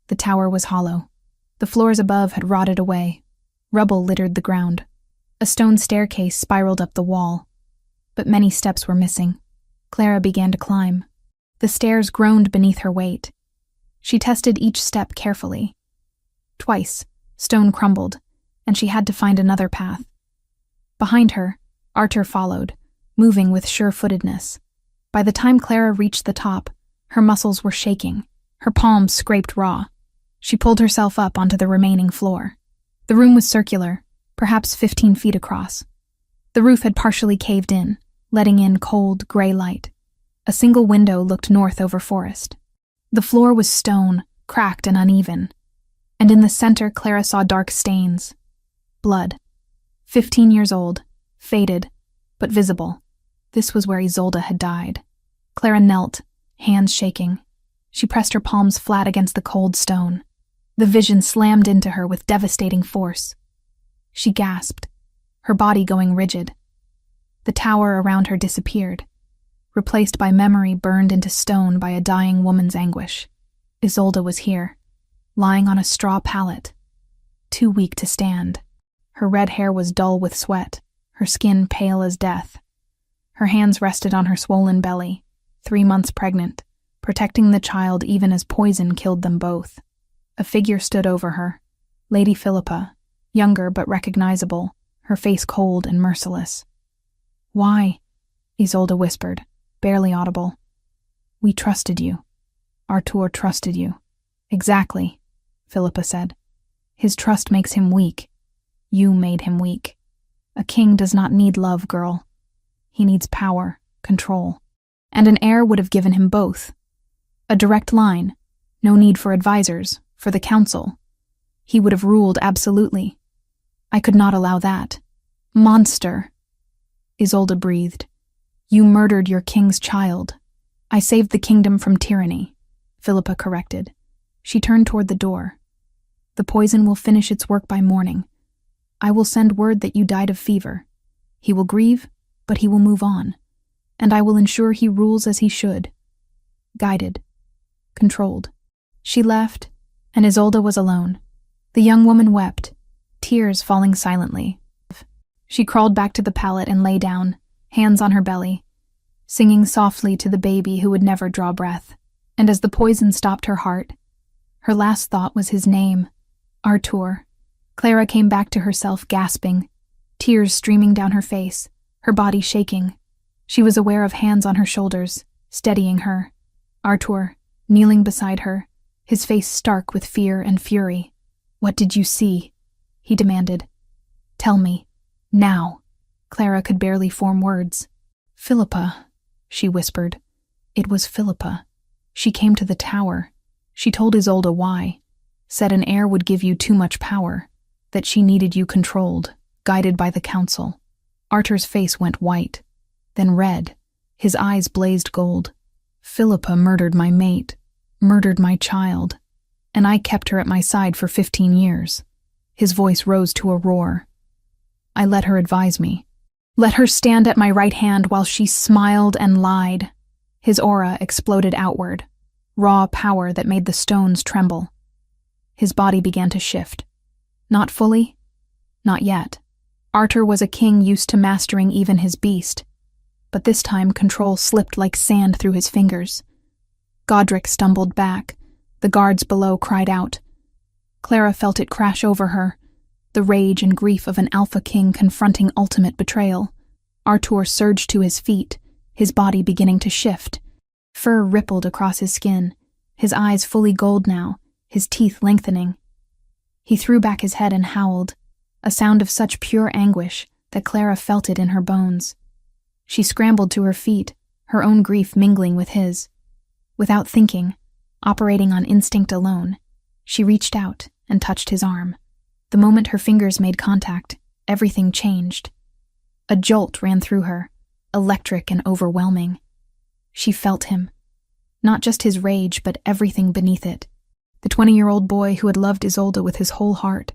the tower was hollow. The floors above had rotted away. Rubble littered the ground. A stone staircase spiraled up the wall, but many steps were missing. Clara began to climb. The stairs groaned beneath her weight. She tested each step carefully. Twice, stone crumbled, and she had to find another path. Behind her, Arthur followed, moving with sure-footedness. By the time Clara reached the top, her muscles were shaking. Her palms scraped raw. She pulled herself up onto the remaining floor. The room was circular, perhaps 15 feet across. The roof had partially caved in, letting in cold, gray light. A single window looked north over forest. The floor was stone, cracked and uneven. And in the center, Clara saw dark stains. Blood. 15 years old, faded, but visible. This was where Isolde had died. Clara knelt, hands shaking. She pressed her palms flat against the cold stone. The vision slammed into her with devastating force. She gasped, her body going rigid. The tower around her disappeared, replaced by memory burned into stone by a dying woman's anguish. Isolde was here, lying on a straw pallet, too weak to stand. Her red hair was dull with sweat, her skin pale as death. Her hands rested on her swollen belly, 3 months pregnant, protecting the child even as poison killed them both. A figure stood over her, Lady Philippa, younger but recognizable, her face cold and merciless. "Why?" Isolde whispered, barely audible. "We trusted you. Artur trusted you." "Exactly," Philippa said. "His trust makes him weak. You made him weak. A king does not need love, girl. He needs power, control. And an heir would have given him both. A direct line, no need for advisors, for the council. He would have ruled absolutely. I could not allow that. Monster!" Isolde breathed. "You murdered your king's child." "I saved the kingdom from tyranny," Philippa corrected. She turned toward the door. "The poison will finish its work by morning. I will send word that you died of fever. He will grieve, but he will move on. And I will ensure he rules as he should. Guided. Controlled." She left, and Isolde was alone. The young woman wept, tears falling silently. She crawled back to the pallet and lay down, hands on her belly, singing softly to the baby who would never draw breath. And as the poison stopped her heart, her last thought was his name, Artur. Clara came back to herself gasping, tears streaming down her face, her body shaking. She was aware of hands on her shoulders, steadying her. Artur, kneeling beside her, his face stark with fear and fury. "What did you see?" he demanded. "Tell me. Now." Clara could barely form words. "Philippa," she whispered. It was Philippa. She came to the tower. She told Isolde why. Said an heir would give you too much power. That she needed you controlled, guided by the council. Artur's face went white, then red. His eyes blazed gold. "Philippa murdered my mate, murdered my child, and I kept her at my side for 15 years. His voice rose to a roar. "I let her advise me. Let her stand at my right hand while she smiled and lied." His aura exploded outward, raw power that made the stones tremble. His body began to shift. Not fully, not yet. Artur was a king used to mastering even his beast, but this time control slipped like sand through his fingers. Godric stumbled back. The guards below cried out. Clara felt it crash over her, the rage and grief of an alpha king confronting ultimate betrayal. Artur surged to his feet, his body beginning to shift. Fur rippled across his skin, his eyes fully gold now, his teeth lengthening. He threw back his head and howled, a sound of such pure anguish that Clara felt it in her bones. She scrambled to her feet, her own grief mingling with his. Without thinking, operating on instinct alone, she reached out and touched his arm. The moment her fingers made contact, everything changed. A jolt ran through her, electric and overwhelming. She felt him. Not just his rage, but everything beneath it. The 20-year-old boy who had loved Isolde with his whole heart.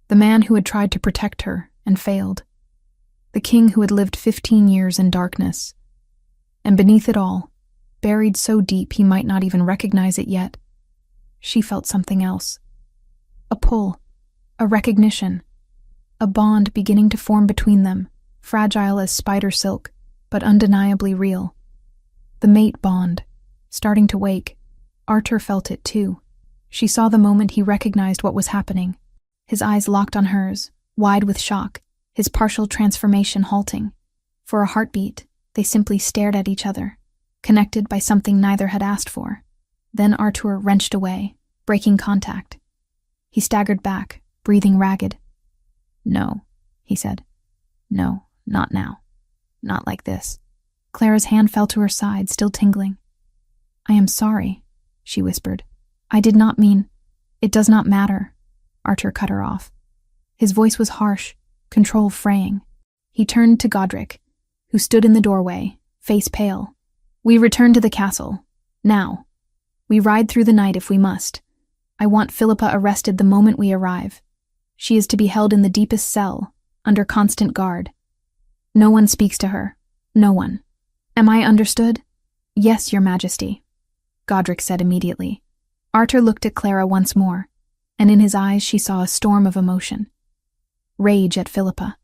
The man who had tried to protect her and failed. The king who had lived 15 years in darkness. And beneath it all, buried so deep he might not even recognize it yet, she felt something else. A pull, a recognition, a bond beginning to form between them, fragile as spider silk, but undeniably real. The mate bond, starting to wake. Artur felt it too. She saw the moment he recognized what was happening. His eyes locked on hers, wide with shock, his partial transformation halting. For a heartbeat, they simply stared at each other, connected by something neither had asked for. Then Arthur wrenched away, breaking contact. He staggered back, breathing ragged. "No," he said. "No, not now. Not like this." Clara's hand fell to her side, still tingling. "I am sorry," she whispered. "I did not mean—" "It does not matter," Arthur cut her off. His voice was harsh, control fraying. He turned to Godric, who stood in the doorway, face pale. "We return to the castle. Now. We ride through the night if we must. I want Philippa arrested the moment we arrive. She is to be held in the deepest cell, under constant guard. No one speaks to her. No one. Am I understood?" "Yes, Your Majesty," Godric said immediately. Arthur looked at Clara once more, and in his eyes she saw a storm of emotion. Rage at Philippa,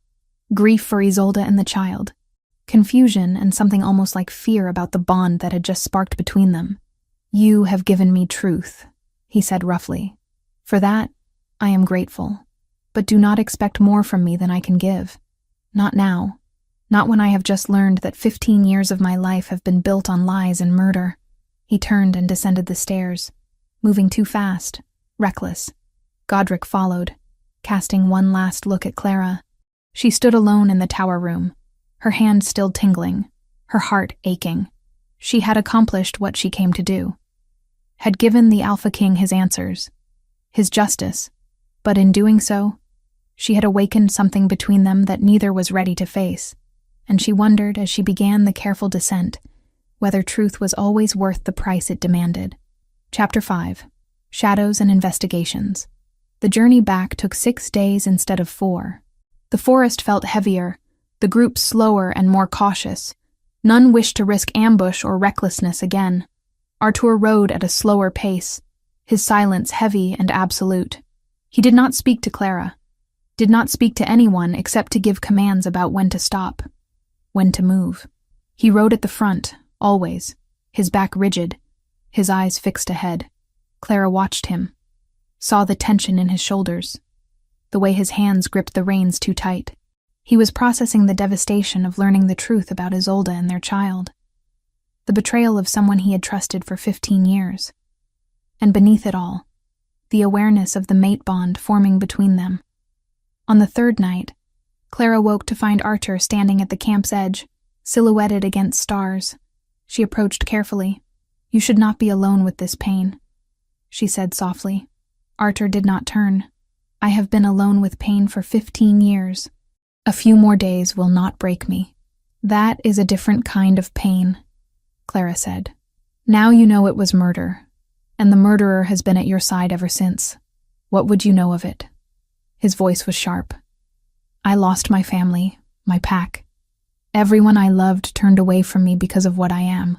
grief for Isolde and the child, confusion and something almost like fear about the bond that had just sparked between them. "You have given me truth," he said roughly. "For that, I am grateful. But do not expect more from me than I can give. Not now. Not when I have just learned that 15 years of my life have been built on lies and murder." He turned and descended the stairs, moving too fast, reckless. Godric followed, casting one last look at Clara. She stood alone in the tower room, her hand still tingling, her heart aching. She had accomplished what she came to do. Had given the Alpha King his answers, his justice, but in doing so, she had awakened something between them that neither was ready to face, and she wondered as she began the careful descent whether truth was always worth the price it demanded. Chapter 5. Shadows and Investigations. The journey back took 6 days instead of 4. The forest felt heavier, the group slower and more cautious. None wished to risk ambush or recklessness again. Arthur rode at a slower pace, his silence heavy and absolute. He did not speak to Clara, did not speak to anyone except to give commands about when to stop, when to move. He rode at the front, always, his back rigid, his eyes fixed ahead. Clara watched him, saw the tension in his shoulders, the way his hands gripped the reins too tight. He was processing the devastation of learning the truth about Isolde and their child, the betrayal of someone he had trusted for 15 years. And beneath it all, the awareness of the mate bond forming between them. On the 3rd night, Clara woke to find Arthur standing at the camp's edge, silhouetted against stars. She approached carefully. "You should not be alone with this pain," she said softly. Arthur did not turn. "I have been alone with pain for 15 years. A few more days will not break me." "That is a different kind of pain," Clara said. "Now you know it was murder, and the murderer has been at your side ever since. What would you know of it?" His voice was sharp. "I lost my family, my pack. Everyone I loved turned away from me because of what I am.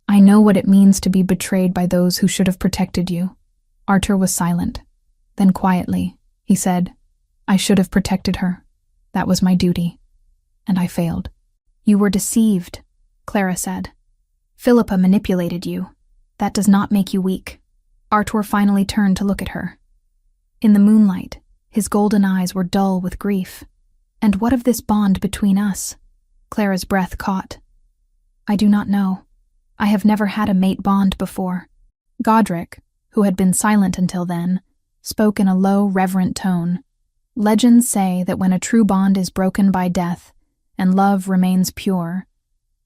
I know what it means to be betrayed by those who should have protected you." Arthur was silent. Then quietly, he said, "I should have protected her. That was my duty. And I failed." "You were deceived," Clara said. "Philippa manipulated you. That does not make you weak." Arthur finally turned to look at her. In the moonlight, his golden eyes were dull with grief. "And what of this bond between us?" Clara's breath caught. "I do not know. I have never had a mate bond before." Godric, who had been silent until then, spoke in a low, reverent tone. "Legends say that when a true bond is broken by death, and love remains pure,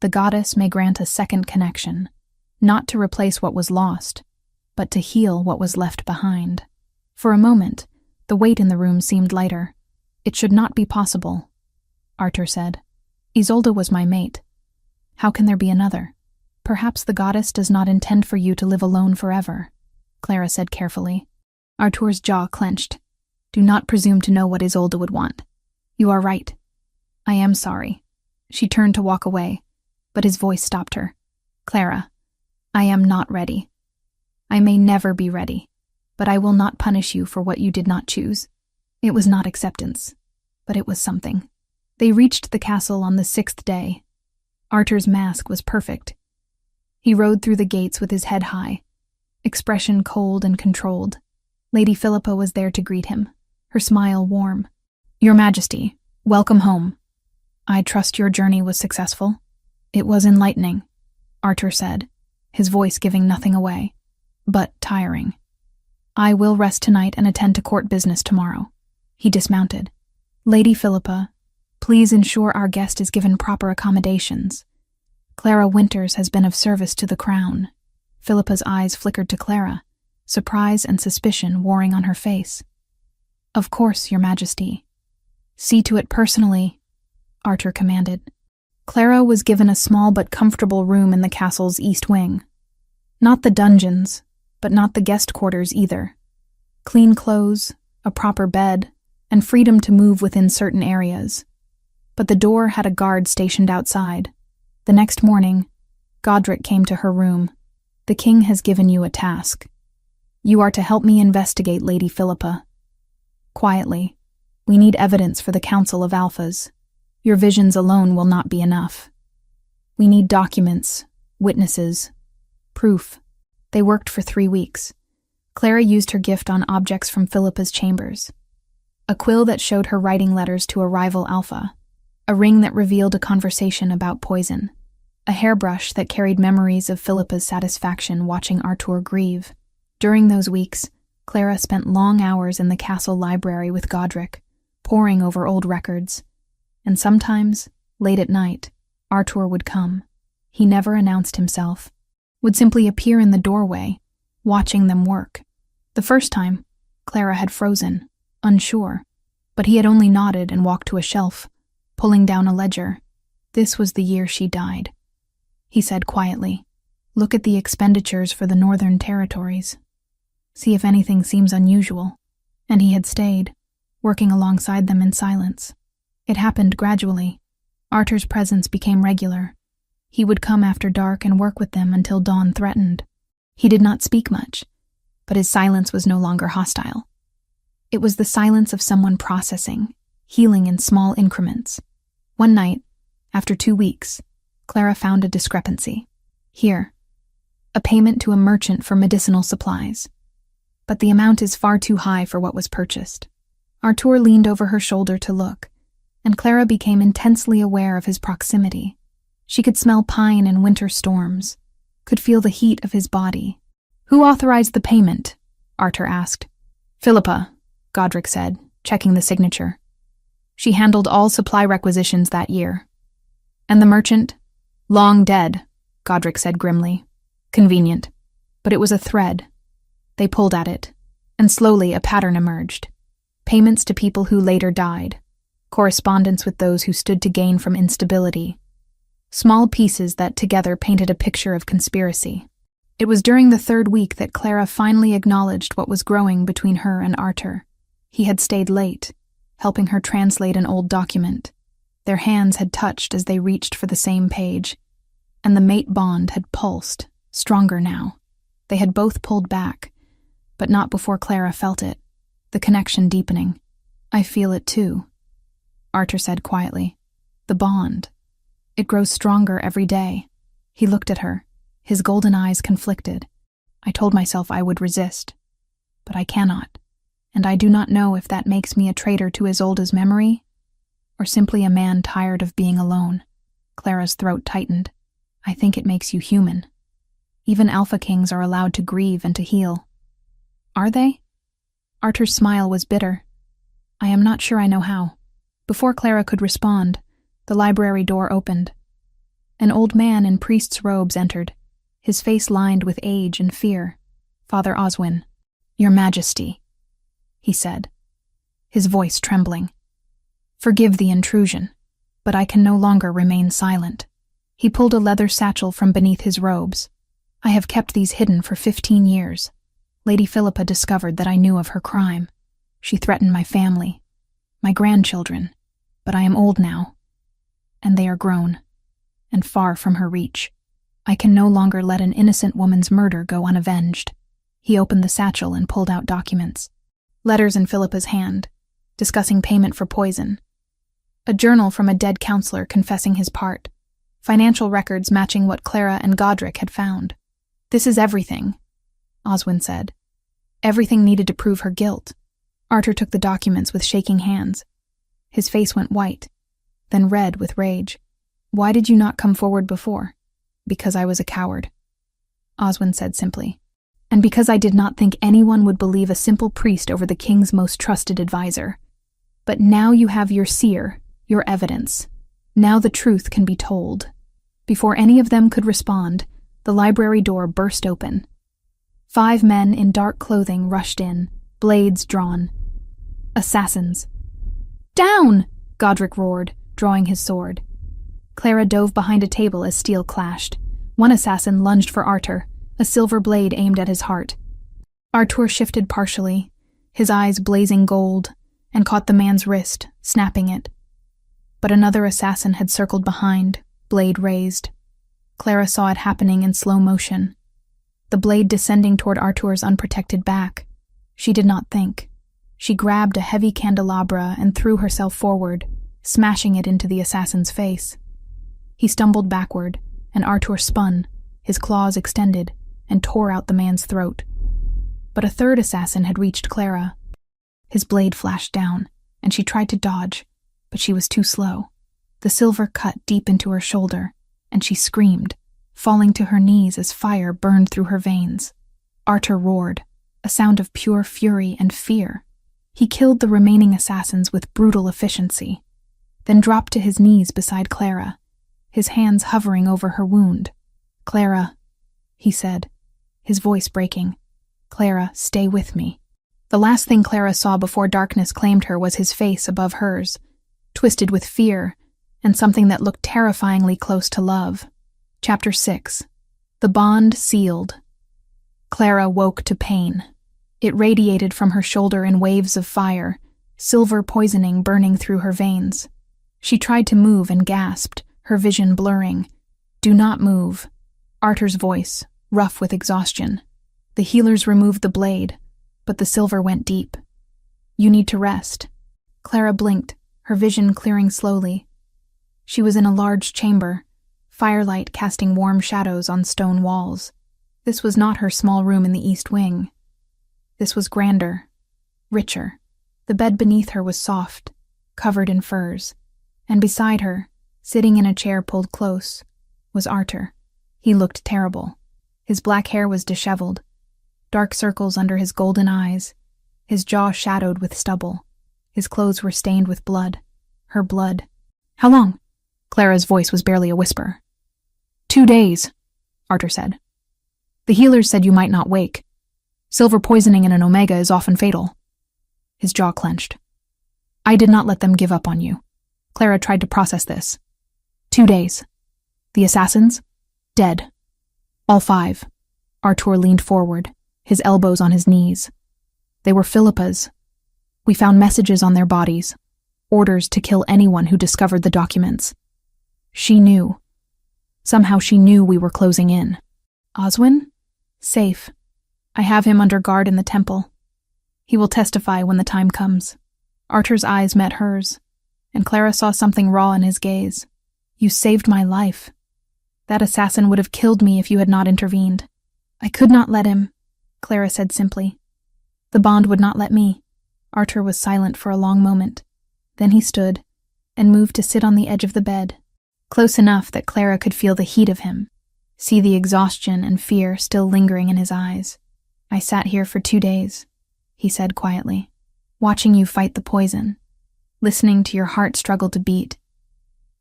the goddess may grant a second connection, not to replace what was lost, but to heal what was left behind." For a moment, the weight in the room seemed lighter. "It should not be possible," Arthur said. "Isolde was my mate. How can there be another? Perhaps the goddess does not intend for you to live alone forever," Clara said carefully. Arthur's jaw clenched. "Do not presume to know what Isolde would want. You are right. I am sorry." She turned to walk away, but his voice stopped her. "Clara, I am not ready. I may never be ready, but I will not punish you for what you did not choose. It was not acceptance, but it was something." They reached the castle on the 6th day. Arthur's mask was perfect. He rode through the gates with his head high, expression cold and controlled. Lady Philippa was there to greet him, her smile warm. "Your Majesty, welcome home. I trust your journey was successful." "It was enlightening," Arthur said, his voice giving nothing away. but tiring. I will rest tonight and attend to court business tomorrow. He dismounted. Lady Philippa, please ensure our guest is given proper accommodations. Clara Winters has been of service to the crown. Philippa's eyes flickered to Clara, surprise and suspicion warring on her face. Of course, Your Majesty. See to it personally, Arthur commanded. Clara was given a small but comfortable room in the castle's east wing. Not the dungeons, but not the guest quarters either. Clean clothes, a proper bed, and freedom to move within certain areas. But the door had a guard stationed outside. The next morning, Godric came to her room. The king has given you a task. You are to help me investigate Lady Philippa. Quietly, we need evidence for the Council of Alphas. Your visions alone will not be enough. We need documents, witnesses, proof. They worked for 3 weeks. Clara used her gift on objects from Philippa's chambers. A quill that showed her writing letters to a rival alpha. A ring that revealed a conversation about poison. A hairbrush that carried memories of Philippa's satisfaction watching Arthur grieve. During those weeks, Clara spent long hours in the castle library with Godric, poring over old records. And sometimes, late at night, Arthur would come. He never announced himself. Would simply appear in the doorway, watching them work. The first time, Clara had frozen, unsure, but he had only nodded and walked to a shelf, pulling down a ledger. This was the year she died. He said quietly, "Look at the expenditures for the Northern Territories. See if anything seems unusual." And he had stayed, working alongside them in silence. It happened gradually. Arthur's presence became regular. He would come after dark and work with them until dawn threatened. He did not speak much, but his silence was no longer hostile. It was the silence of someone processing, healing in small increments. One night, after 2 weeks, Clara found a discrepancy. Here, a payment to a merchant for medicinal supplies. But the amount is far too high for what was purchased. Arthur leaned over her shoulder to look, and Clara became intensely aware of his proximity. She could smell pine in winter storms, could feel the heat of his body. "Who authorized the payment?" Arthur asked. "Philippa," Godric said, checking the signature. "She handled all supply requisitions that year." "And the merchant?" "Long dead," Godric said grimly. "Convenient. But it was a thread." They pulled at it, and slowly a pattern emerged. Payments to people who later died. Correspondence with those who stood to gain from instability. Small pieces that together painted a picture of conspiracy. It was during the 3rd week that Clara finally acknowledged what was growing between her and Arthur. He had stayed late, helping her translate an old document. Their hands had touched as they reached for the same page, and the mate bond had pulsed, stronger now. They had both pulled back, but not before Clara felt it, the connection deepening. "I feel it too," Arthur said quietly. "The bond. It grows stronger every day." He looked at her, his golden eyes conflicted. "I told myself I would resist, but I cannot, and I do not know if that makes me a traitor to Isolde's memory, or simply a man tired of being alone." Clara's throat tightened. "I think it makes you human. Even Alpha Kings are allowed to grieve and to heal." "Are they?" Arthur's smile was bitter. "I am not sure I know how." Before Clara could respond, the library door opened. An old man in priest's robes entered, his face lined with age and fear. "Father Oswin." "Your Majesty," he said, his voice trembling. "Forgive the intrusion, but I can no longer remain silent." He pulled a leather satchel from beneath his robes. "I have kept these hidden for 15 years. Lady Philippa discovered that I knew of her crime. She threatened my family, my grandchildren, but I am old now, and they are grown, and far from her reach. I can no longer let an innocent woman's murder go unavenged." He opened the satchel and pulled out documents. Letters in Philippa's hand, discussing payment for poison. A journal from a dead counselor confessing his part. Financial records matching what Clara and Godric had found. "This is everything," Oswin said. "Everything needed to prove her guilt." Arthur took the documents with shaking hands. His face went white, then red with rage. "Why did you not come forward before?" "Because I was a coward," Oswin said simply. and because I did not think anyone would believe a simple priest over the king's most trusted advisor. But now you have your seer, your evidence. Now the truth can be told." Before any of them could respond, the library door burst open. 5 men in dark clothing rushed in, blades drawn. Assassins. "Down!" Godric roared, drawing his sword. Clara dove behind a table as steel clashed. One assassin lunged for Arthur, a silver blade aimed at his heart. Arthur shifted partially, his eyes blazing gold, and caught the man's wrist, snapping it. But another assassin had circled behind, blade raised. Clara saw it happening in slow motion. The blade descending toward Arthur's unprotected back. She did not think. She grabbed a heavy candelabra and threw herself forward, smashing it into the assassin's face. He stumbled backward, and Arthur spun, his claws extended, and tore out the man's throat. But a third assassin had reached Clara. His blade flashed down, and she tried to dodge, but she was too slow. The silver cut deep into her shoulder, and she screamed, falling to her knees as fire burned through her veins. Arthur roared, a sound of pure fury and fear. He killed the remaining assassins with brutal efficiency, then dropped to his knees beside Clara, his hands hovering over her wound. "Clara," he said, his voice breaking. "Clara, stay with me." The last thing Clara saw before darkness claimed her was his face above hers, twisted with fear, and something that looked terrifyingly close to love. Chapter 6. The Bond Sealed. Clara woke to pain. It radiated from her shoulder in waves of fire, silver poisoning burning through her veins. She tried to move and gasped, her vision blurring. "Do not move." Arthur's voice, rough with exhaustion. The healers removed the blade, but the silver went deep. "You need to rest." Clara blinked, her vision clearing slowly. She was in a large chamber, firelight casting warm shadows on stone walls. This was not her small room in the east wing. This was grander, richer. The bed beneath her was soft, covered in furs, and beside her, sitting in a chair pulled close, was Arthur. He looked terrible. His black hair was disheveled, dark circles under his golden eyes, his jaw shadowed with stubble. His clothes were stained with blood, her blood. "How long?" Clara's voice was barely a whisper. 2 days, Arthur said. "The healers said you might not wake. Silver poisoning in an omega is often fatal." His jaw clenched. "I did not let them give up on you." Clara tried to process this. 2 days. The assassins? Dead. All 5. Arthur leaned forward, his elbows on his knees. They were Philippa's. We found messages on their bodies, orders to kill anyone who discovered the documents. She knew. Somehow she knew we were closing in. "Oswin? Safe. I have him under guard in the temple. He will testify when the time comes." Arthur's eyes met hers, and Clara saw something raw in his gaze. "You saved my life. That assassin would have killed me if you had not intervened." "I could not let him," Clara said simply. "The bond would not let me." Arthur was silent for a long moment. Then he stood and moved to sit on the edge of the bed, close enough that Clara could feel the heat of him, see the exhaustion and fear still lingering in his eyes. "I sat here for 2 days," he said quietly, "watching you fight the poison, listening to your heart struggle to beat.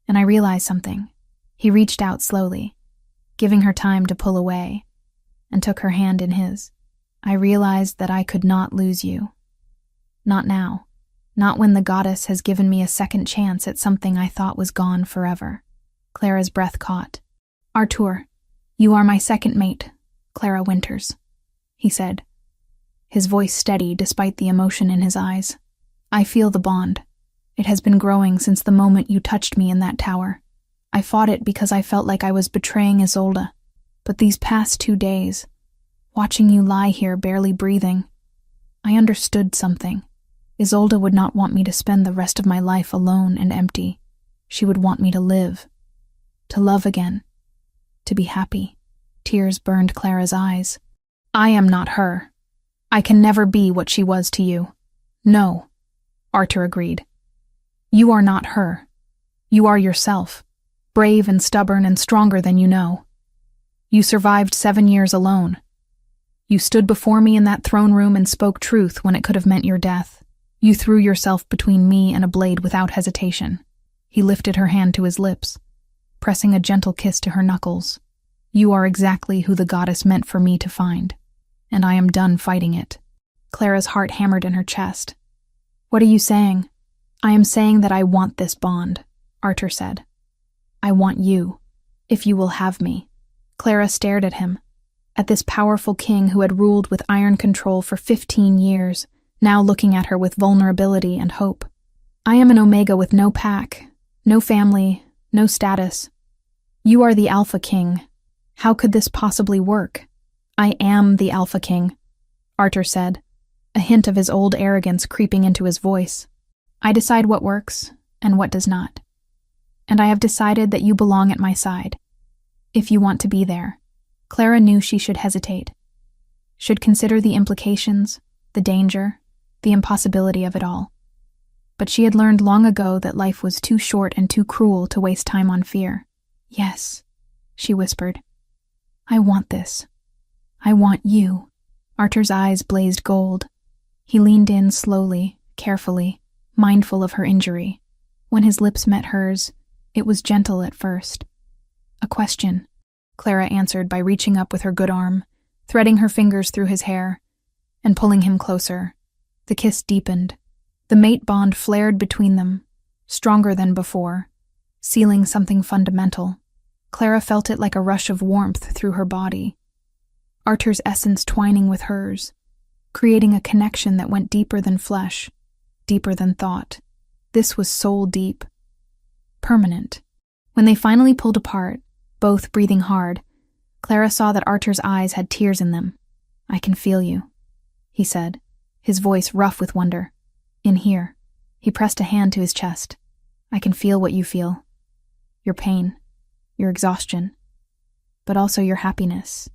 And I realized something." He reached out slowly, giving her time to pull away, and took her hand in his. "I realized that I could not lose you. Not now. Not when the goddess has given me a second chance at something I thought was gone forever." Clara's breath caught. "Arthur, you are my second mate, Clara Winters," he said, his voice steady despite the emotion in his eyes. "I feel the bond. It has been growing since the moment you touched me in that tower. I fought it because I felt like I was betraying Isolde. But these past 2 days, watching you lie here barely breathing, I understood something. Isolde would not want me to spend the rest of my life alone and empty. She would want me to live, to love again, to be happy." Tears burned Clara's eyes. "I am not her. I can never be what she was to you." "No," Arthur agreed. "You are not her. You are yourself, brave and stubborn and stronger than you know. You survived 7 years alone. You stood before me in that throne room and spoke truth when it could have meant your death. You threw yourself between me and a blade without hesitation. He lifted her hand to his lips, pressing a gentle kiss to her knuckles. You are exactly who the goddess meant for me to find, and I am done fighting it. Clara's heart hammered in her chest. What are you saying? I am saying that I want this bond, Arthur said. I want you, if you will have me. Clara stared at him, at this powerful king who had ruled with iron control for 15 years, now looking at her with vulnerability and hope. I am an Omega with no pack, no family, no status. You are the Alpha King. How could this possibly work? I am the Alpha King, Arthur said, a hint of his old arrogance creeping into his voice. I decide what works and what does not. And I have decided that you belong at my side. If you want to be there. Clara knew she should hesitate, should consider the implications, the danger, the impossibility of it all. But she had learned long ago that life was too short and too cruel to waste time on fear. Yes, she whispered. I want this. I want you. Arthur's eyes blazed gold. He leaned in slowly, carefully, mindful of her injury. When his lips met hers, it was gentle at first. A question, Clara answered by reaching up with her good arm, threading her fingers through his hair, and pulling him closer. The kiss deepened. The mate bond flared between them, stronger than before, sealing something fundamental. Clara felt it like a rush of warmth through her body, Arthur's essence twining with hers, creating a connection that went deeper than flesh, deeper than thought. This was soul deep, permanent. When they finally pulled apart, both breathing hard, Clara saw that Arthur's eyes had tears in them. I can feel you, he said, his voice rough with wonder. In here. He pressed a hand to his chest. I can feel what you feel. Your pain, your exhaustion, but also your happiness,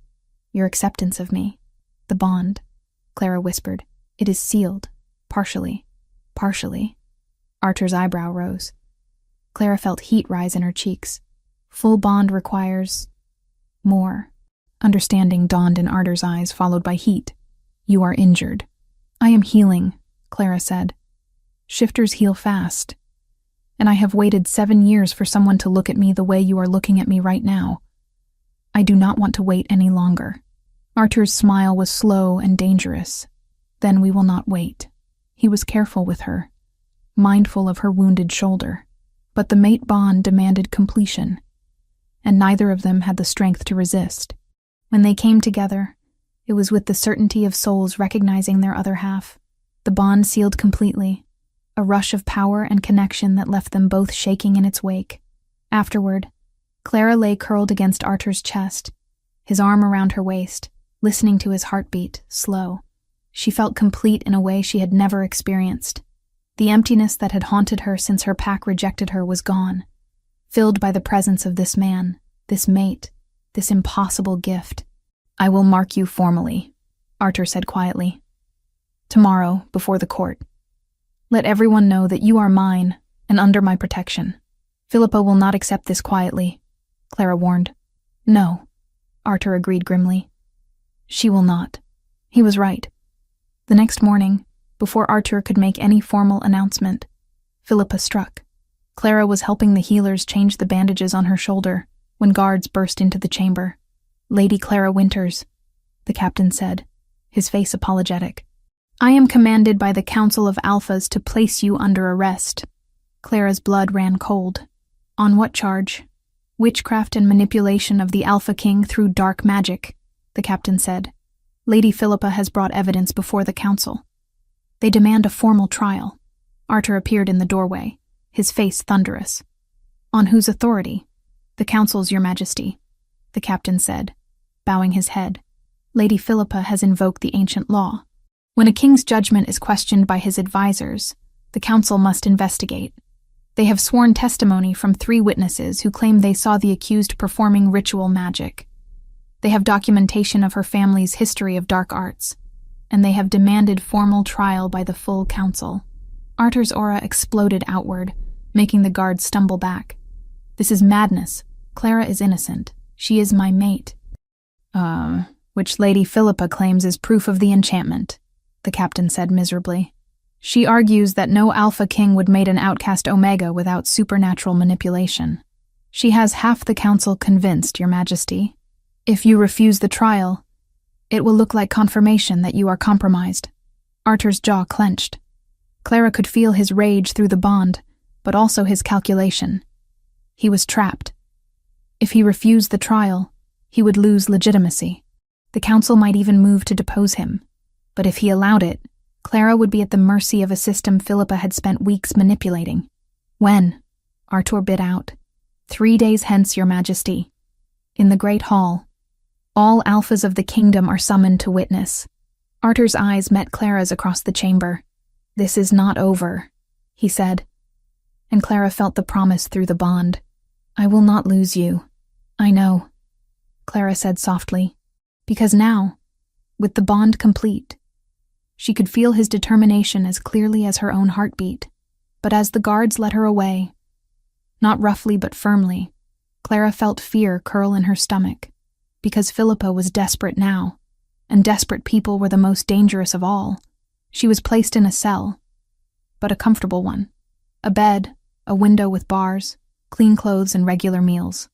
your acceptance of me. The bond, Clara whispered. It is sealed, partially. Partially. Arthur's eyebrow rose. Clara felt heat rise in her cheeks. Full bond requires more. Understanding dawned in Arthur's eyes, followed by heat. You are injured. I am healing, Clara said. Shifters heal fast. And I have waited 7 years for someone to look at me the way you are looking at me right now. I do not want to wait any longer. Arthur's smile was slow and dangerous. Then we will not wait. He was careful with her, mindful of her wounded shoulder. But the mate bond demanded completion, and neither of them had the strength to resist. When they came together, it was with the certainty of souls recognizing their other half. The bond sealed completely, a rush of power and connection that left them both shaking in its wake. Afterward, Clara lay curled against Arthur's chest, his arm around her waist, listening to his heartbeat, slow. She felt complete in a way she had never experienced. The emptiness that had haunted her since her pack rejected her was gone, filled by the presence of this man, this mate, this impossible gift. I will mark you formally, Arthur said quietly. Tomorrow, before the court. Let everyone know that you are mine and under my protection. Philippa will not accept this quietly, Clara warned. No, Arthur agreed grimly. She will not. He was right. The next morning, before Arthur could make any formal announcement, Philippa struck. Clara was helping the healers change the bandages on her shoulder when guards burst into the chamber. Lady Clara Winters, the captain said, his face apologetic. I am commanded by the Council of Alphas to place you under arrest. Clara's blood ran cold. On what charge? Witchcraft and manipulation of the Alpha King through dark magic, the captain said. Lady Philippa has brought evidence before the council. They demand a formal trial. Arthur appeared in the doorway, his face thunderous. On whose authority? The council's, your majesty, the captain said, bowing his head. Lady Philippa has invoked the ancient law. When a king's judgment is questioned by his advisors, the council must investigate. They have sworn testimony from 3 witnesses who claim they saw the accused performing ritual magic. They have documentation of her family's history of dark arts, and they have demanded formal trial by the full council. Arthur's aura exploded outward, making the guards stumble back. This is madness. Clara is innocent. She is my mate. which Lady Philippa claims is proof of the enchantment, the captain said miserably. She argues that no Alpha King would mate an outcast Omega without supernatural manipulation. She has half the council convinced, Your Majesty. If you refuse the trial, it will look like confirmation that you are compromised. Arthur's jaw clenched. Clara could feel his rage through the bond, but also his calculation. He was trapped. If he refused the trial, he would lose legitimacy. The council might even move to depose him. But if he allowed it, Clara would be at the mercy of a system Philippa had spent weeks manipulating. When? Arthur bit out. 3 days hence, Your Majesty. In the Great Hall. All alphas of the kingdom are summoned to witness. Arthur's eyes met Clara's across the chamber. This is not over, he said. And Clara felt the promise through the bond. I will not lose you. I know, Clara said softly, because now, with the bond complete, she could feel his determination as clearly as her own heartbeat. But as the guards led her away, not roughly but firmly, Clara felt fear curl in her stomach, because Philippa was desperate now, and desperate people were the most dangerous of all. She was placed in a cell, but a comfortable one. A bed, a window with bars, clean clothes and regular meals.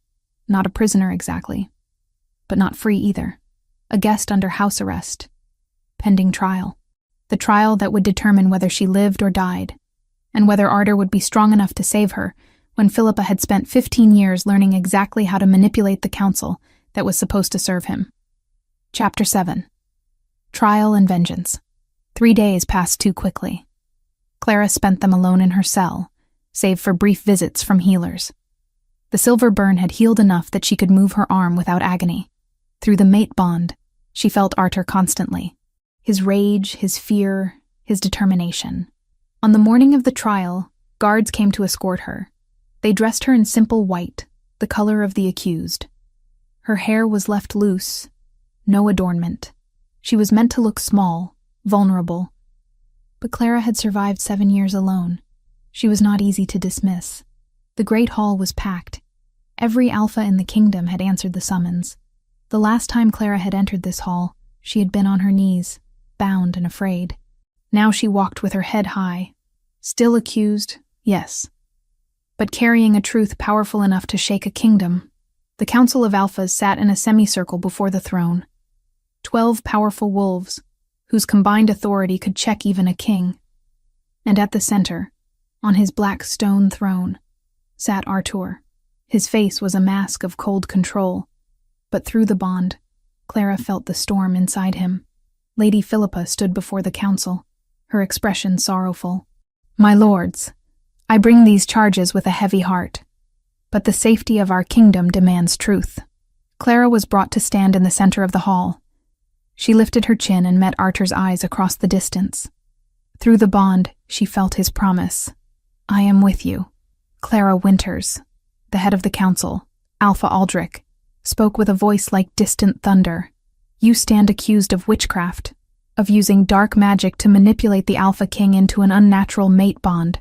Not a prisoner exactly, but not free either. A guest under house arrest, pending trial. The trial that would determine whether she lived or died, and whether Arthur would be strong enough to save her when Philippa had spent 15 years learning exactly how to manipulate the council that was supposed to serve him. Chapter 7. Trial and Vengeance. 3 days passed too quickly. Clara spent them alone in her cell, save for brief visits from healers. The silver burn had healed enough that she could move her arm without agony. Through the mate bond, she felt Arthur constantly. His rage, his fear, his determination. On the morning of the trial, guards came to escort her. They dressed her in simple white, the color of the accused. Her hair was left loose, no adornment. She was meant to look small, vulnerable. But Clara had survived 7 years alone. She was not easy to dismiss. The great hall was packed. Every alpha in the kingdom had answered the summons. The last time Clara had entered this hall, she had been on her knees, bound and afraid. Now she walked with her head high. Still accused, yes, but carrying a truth powerful enough to shake a kingdom. The Council of Alphas sat in a semicircle before the throne. 12 powerful wolves, whose combined authority could check even a king. And at the center, on his black stone throne, sat Arthur. His face was a mask of cold control, but through the bond, Clara felt the storm inside him. Lady Philippa stood before the council, her expression sorrowful. My lords, I bring these charges with a heavy heart, but the safety of our kingdom demands truth. Clara was brought to stand in the center of the hall. She lifted her chin and met Arthur's eyes across the distance. Through the bond, she felt his promise. I am with you. Clara Winters, the head of the council, Alpha Aldrich, spoke with a voice like distant thunder. You stand accused of witchcraft, of using dark magic to manipulate the Alpha King into an unnatural mate bond.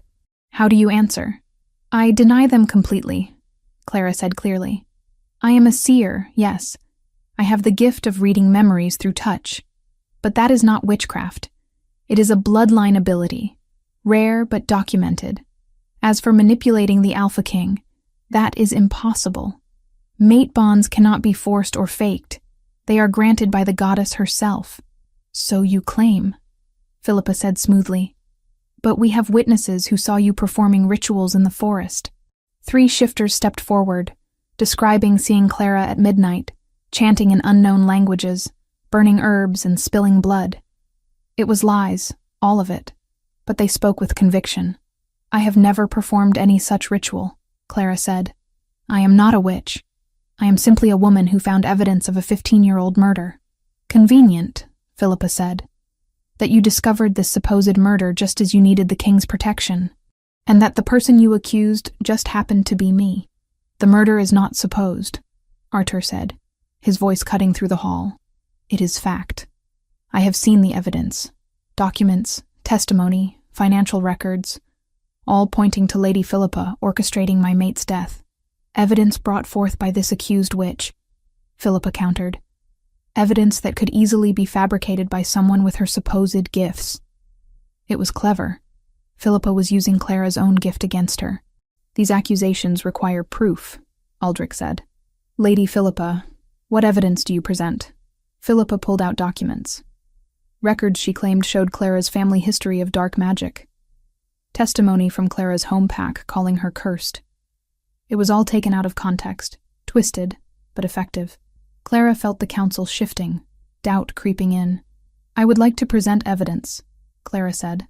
How do you answer? I deny them completely, Clara said clearly. I am a seer, yes. I have the gift of reading memories through touch. But that is not witchcraft. It is a bloodline ability, rare but documented. As for manipulating the Alpha King, that is impossible. Mate bonds cannot be forced or faked. They are granted by the goddess herself. So you claim, Philippa said smoothly. But we have witnesses who saw you performing rituals in the forest. 3 shifters stepped forward, describing seeing Clara at midnight, chanting in unknown languages, burning herbs and spilling blood. It was lies, all of it, but they spoke with conviction. I have never performed any such ritual, Clara said. I am not a witch. I am simply a woman who found evidence of a 15-year-old murder. Convenient, Philippa said, that you discovered this supposed murder just as you needed the king's protection, and that the person you accused just happened to be me. The murder is not supposed, Arthur said, his voice cutting through the hall. It is fact. I have seen the evidence, documents, testimony, financial records, all pointing to Lady Philippa orchestrating my mate's death. Evidence brought forth by this accused witch, Philippa countered. evidence that could easily be fabricated by someone with her supposed gifts. It was clever. Philippa was using Clara's own gift against her. These accusations require proof, Aldrich said. Lady Philippa, what evidence do you present? Philippa pulled out documents. Records she claimed showed Clara's family history of dark magic. Testimony from Clara's home pack calling her cursed. It was all taken out of context, twisted, but effective. Clara felt the council shifting, doubt creeping in. I would like to present evidence, Clara said.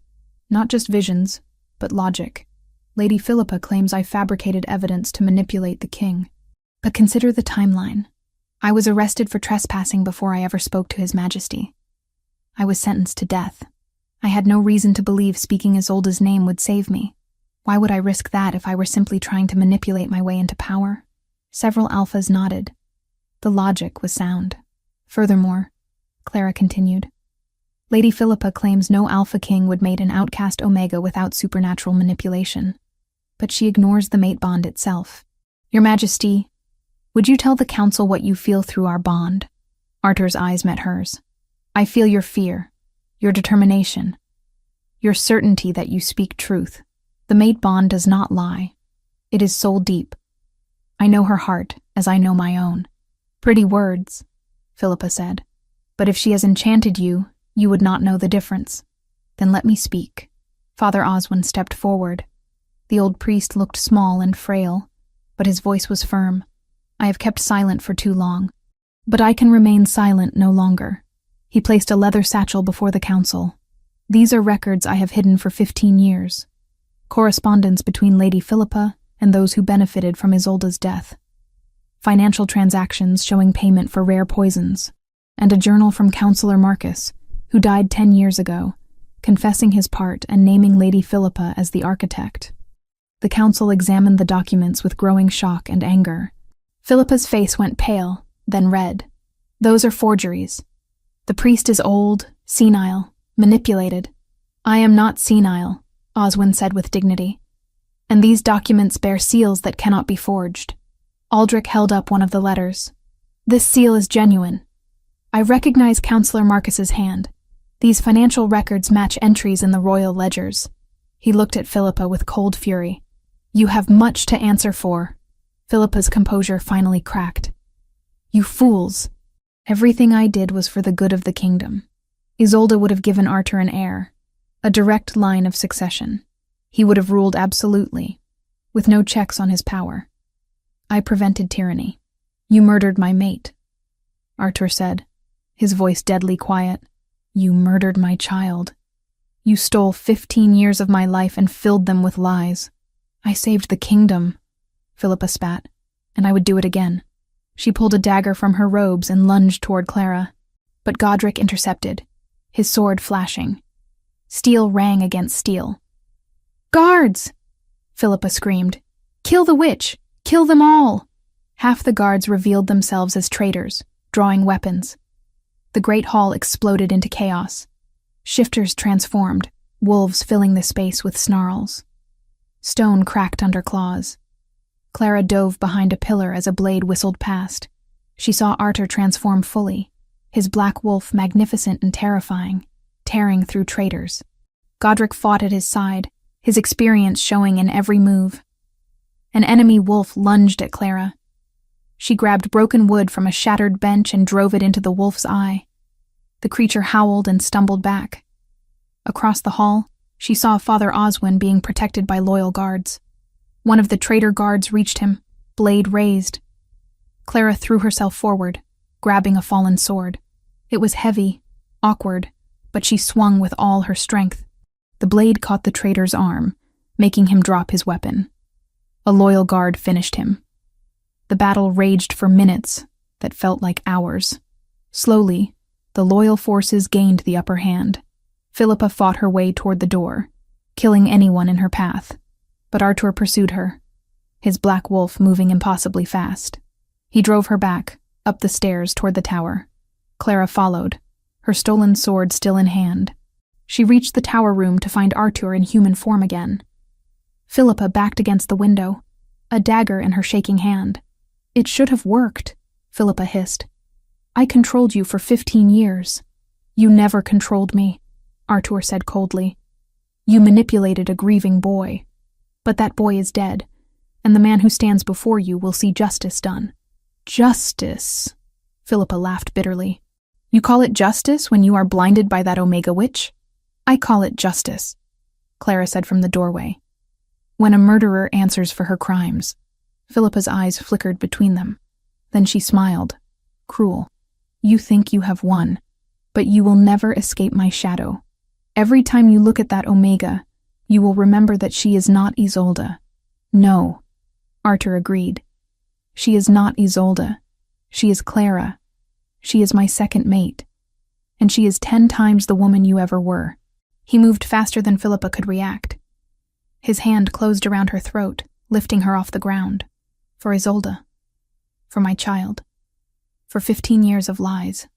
Not just visions, but logic. Lady Philippa claims I fabricated evidence to manipulate the king. But consider the timeline. I was arrested for trespassing before I ever spoke to His Majesty. I was sentenced to death. I had no reason to believe speaking Isolde's name would save me. Why would I risk that if I were simply trying to manipulate my way into power? Several alphas nodded. The logic was sound. Furthermore, Clara continued, Lady Philippa claims no alpha king would mate an outcast omega without supernatural manipulation. But she ignores the mate bond itself. Your Majesty, would you tell the council what you feel through our bond? Arthur's eyes met hers. I feel your fear, your determination, your certainty that you speak truth. The mate bond does not lie. It is soul deep. I know her heart as I know my own. Pretty words, Philippa said. But if she has enchanted you, you would not know the difference. Then let me speak. Father Oswin stepped forward. The old priest looked small and frail, but his voice was firm. I have kept silent for too long, but I can remain silent no longer. He placed a leather satchel before the council. These are records I have hidden for 15 years. Correspondence between Lady Philippa and those who benefited from Isolde's death. Financial transactions showing payment for rare poisons, and a journal from Councillor Marcus, who died 10 years ago, confessing his part and naming Lady Philippa as the architect. The council examined the documents with growing shock and anger. Philippa's face went pale, then red. Those are forgeries. The priest is old, senile, manipulated. I am not senile, Oswin said with dignity. And these documents bear seals that cannot be forged. Aldrich held up one of the letters. This seal is genuine. I recognize Councillor Marcus's hand. These financial records match entries in the royal ledgers. He looked at Philippa with cold fury. You have much to answer for. Philippa's composure finally cracked. You fools. Everything I did was for the good of the kingdom. Isolde would have given Arthur an heir, a direct line of succession. He would have ruled absolutely, with no checks on his power. I prevented tyranny. You murdered my mate, Arthur said, his voice deadly quiet. You murdered my child. You stole 15 years of my life and filled them with lies. I saved the kingdom, Philippa spat, and I would do it again. She pulled a dagger from her robes and lunged toward Clara, but Godric intercepted, his sword flashing. Steel rang against steel. Guards! Philippa screamed. Kill the witch! Kill them all! Half the guards revealed themselves as traitors, drawing weapons. The great hall exploded into chaos. Shifters transformed, wolves filling the space with snarls. Stone cracked under claws. Clara dove behind a pillar as a blade whistled past. She saw Arthur transform fully, his black wolf magnificent and terrifying, tearing through traitors. Godric fought at his side, his experience showing in every move. An enemy wolf lunged at Clara. She grabbed broken wood from a shattered bench and drove it into the wolf's eye. The creature howled and stumbled back. Across the hall, she saw Father Oswin being protected by loyal guards. One of the traitor guards reached him, blade raised. Clara threw herself forward, grabbing a fallen sword. It was heavy, awkward, but she swung with all her strength. The blade caught the traitor's arm, making him drop his weapon. A loyal guard finished him. The battle raged for minutes that felt like hours. Slowly, the loyal forces gained the upper hand. Philippa fought her way toward the door, killing anyone in her path. But Arthur pursued her, his black wolf moving impossibly fast. He drove her back, up the stairs toward the tower. Clara followed, her stolen sword still in hand. She reached the tower room to find Arthur in human form again. Philippa backed against the window, a dagger in her shaking hand. It should have worked, Philippa hissed. I controlled you for 15 years. You never controlled me, Artur said coldly. You manipulated a grieving boy. But that boy is dead, and the man who stands before you will see justice done. Justice? Philippa laughed bitterly. You call it justice when you are blinded by that Omega witch? I call it justice, Clara said from the doorway. When a murderer answers for her crimes. Philippa's eyes flickered between them. Then she smiled, cruel. You think you have won, but you will never escape my shadow. Every time you look at that Omega, you will remember that she is not Isolde. No, Artur agreed. She is not Isolde. She is Clara. She is my second mate. And she is 10 times the woman you ever were. He moved faster than Philippa could react. His hand closed around her throat, lifting her off the ground. For Isolde. For my child. For 15 years of lies.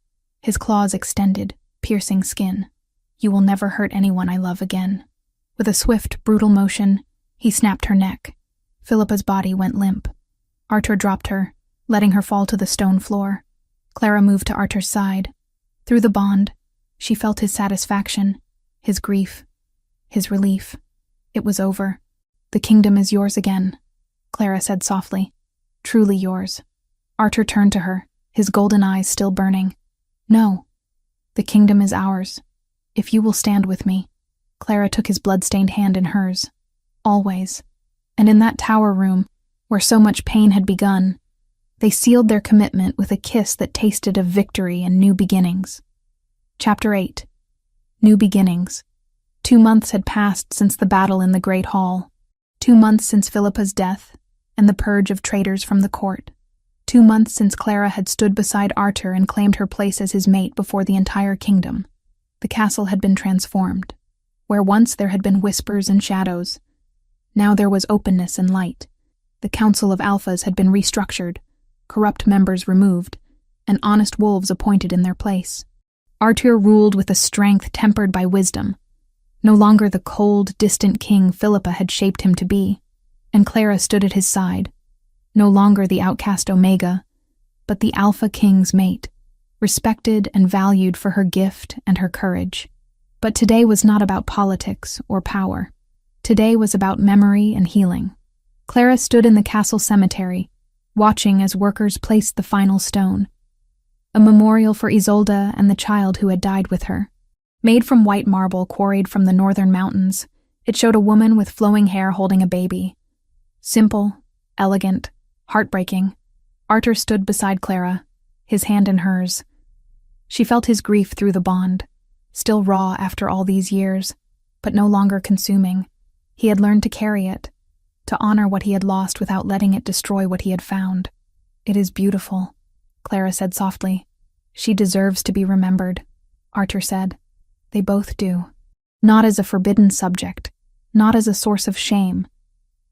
His claws extended, piercing skin. You will never hurt anyone I love again. With a swift, brutal motion, he snapped her neck. Philippa's body went limp. Artur dropped her, letting her fall to the stone floor. Clara moved to Artur's side. Through the bond, she felt his satisfaction, his grief, his relief. It was over. The kingdom is yours again, Clara said softly. Truly yours. Artur turned to her, his golden eyes still burning. No, the kingdom is ours. If you will stand with me. Clara took his blood-stained hand in hers. Always. And in that tower room, where so much pain had begun, they sealed their commitment with a kiss that tasted of victory and new beginnings. Chapter 8. New Beginnings. 2 months had passed since the battle in the Great Hall. 2 months since Philippa's death and the purge of traitors from the court. 2 months since Clara had stood beside Artur and claimed her place as his mate before the entire kingdom. The castle had been transformed. Where once there had been whispers and shadows, now there was openness and light. The Council of Alphas had been restructured, corrupt members removed, and honest wolves appointed in their place. Artur ruled with a strength tempered by wisdom. No longer the cold, distant king Philippa had shaped him to be, and Clara stood at his side. No longer the outcast Omega, but the Alpha King's mate, respected and valued for her gift and her courage. But today was not about politics or power. Today was about memory and healing. Clara stood in the castle cemetery, watching as workers placed the final stone, a memorial for Isolde and the child who had died with her. Made from white marble quarried from the northern mountains, it showed a woman with flowing hair holding a baby. Simple, elegant, heartbreaking. Artur stood beside Clara, his hand in hers. She felt his grief through the bond, still raw after all these years, but no longer consuming. He had learned to carry it, to honor what he had lost without letting it destroy what he had found. It is beautiful, Clara said softly. She deserves to be remembered, Artur said. They both do. Not as a forbidden subject, not as a source of shame,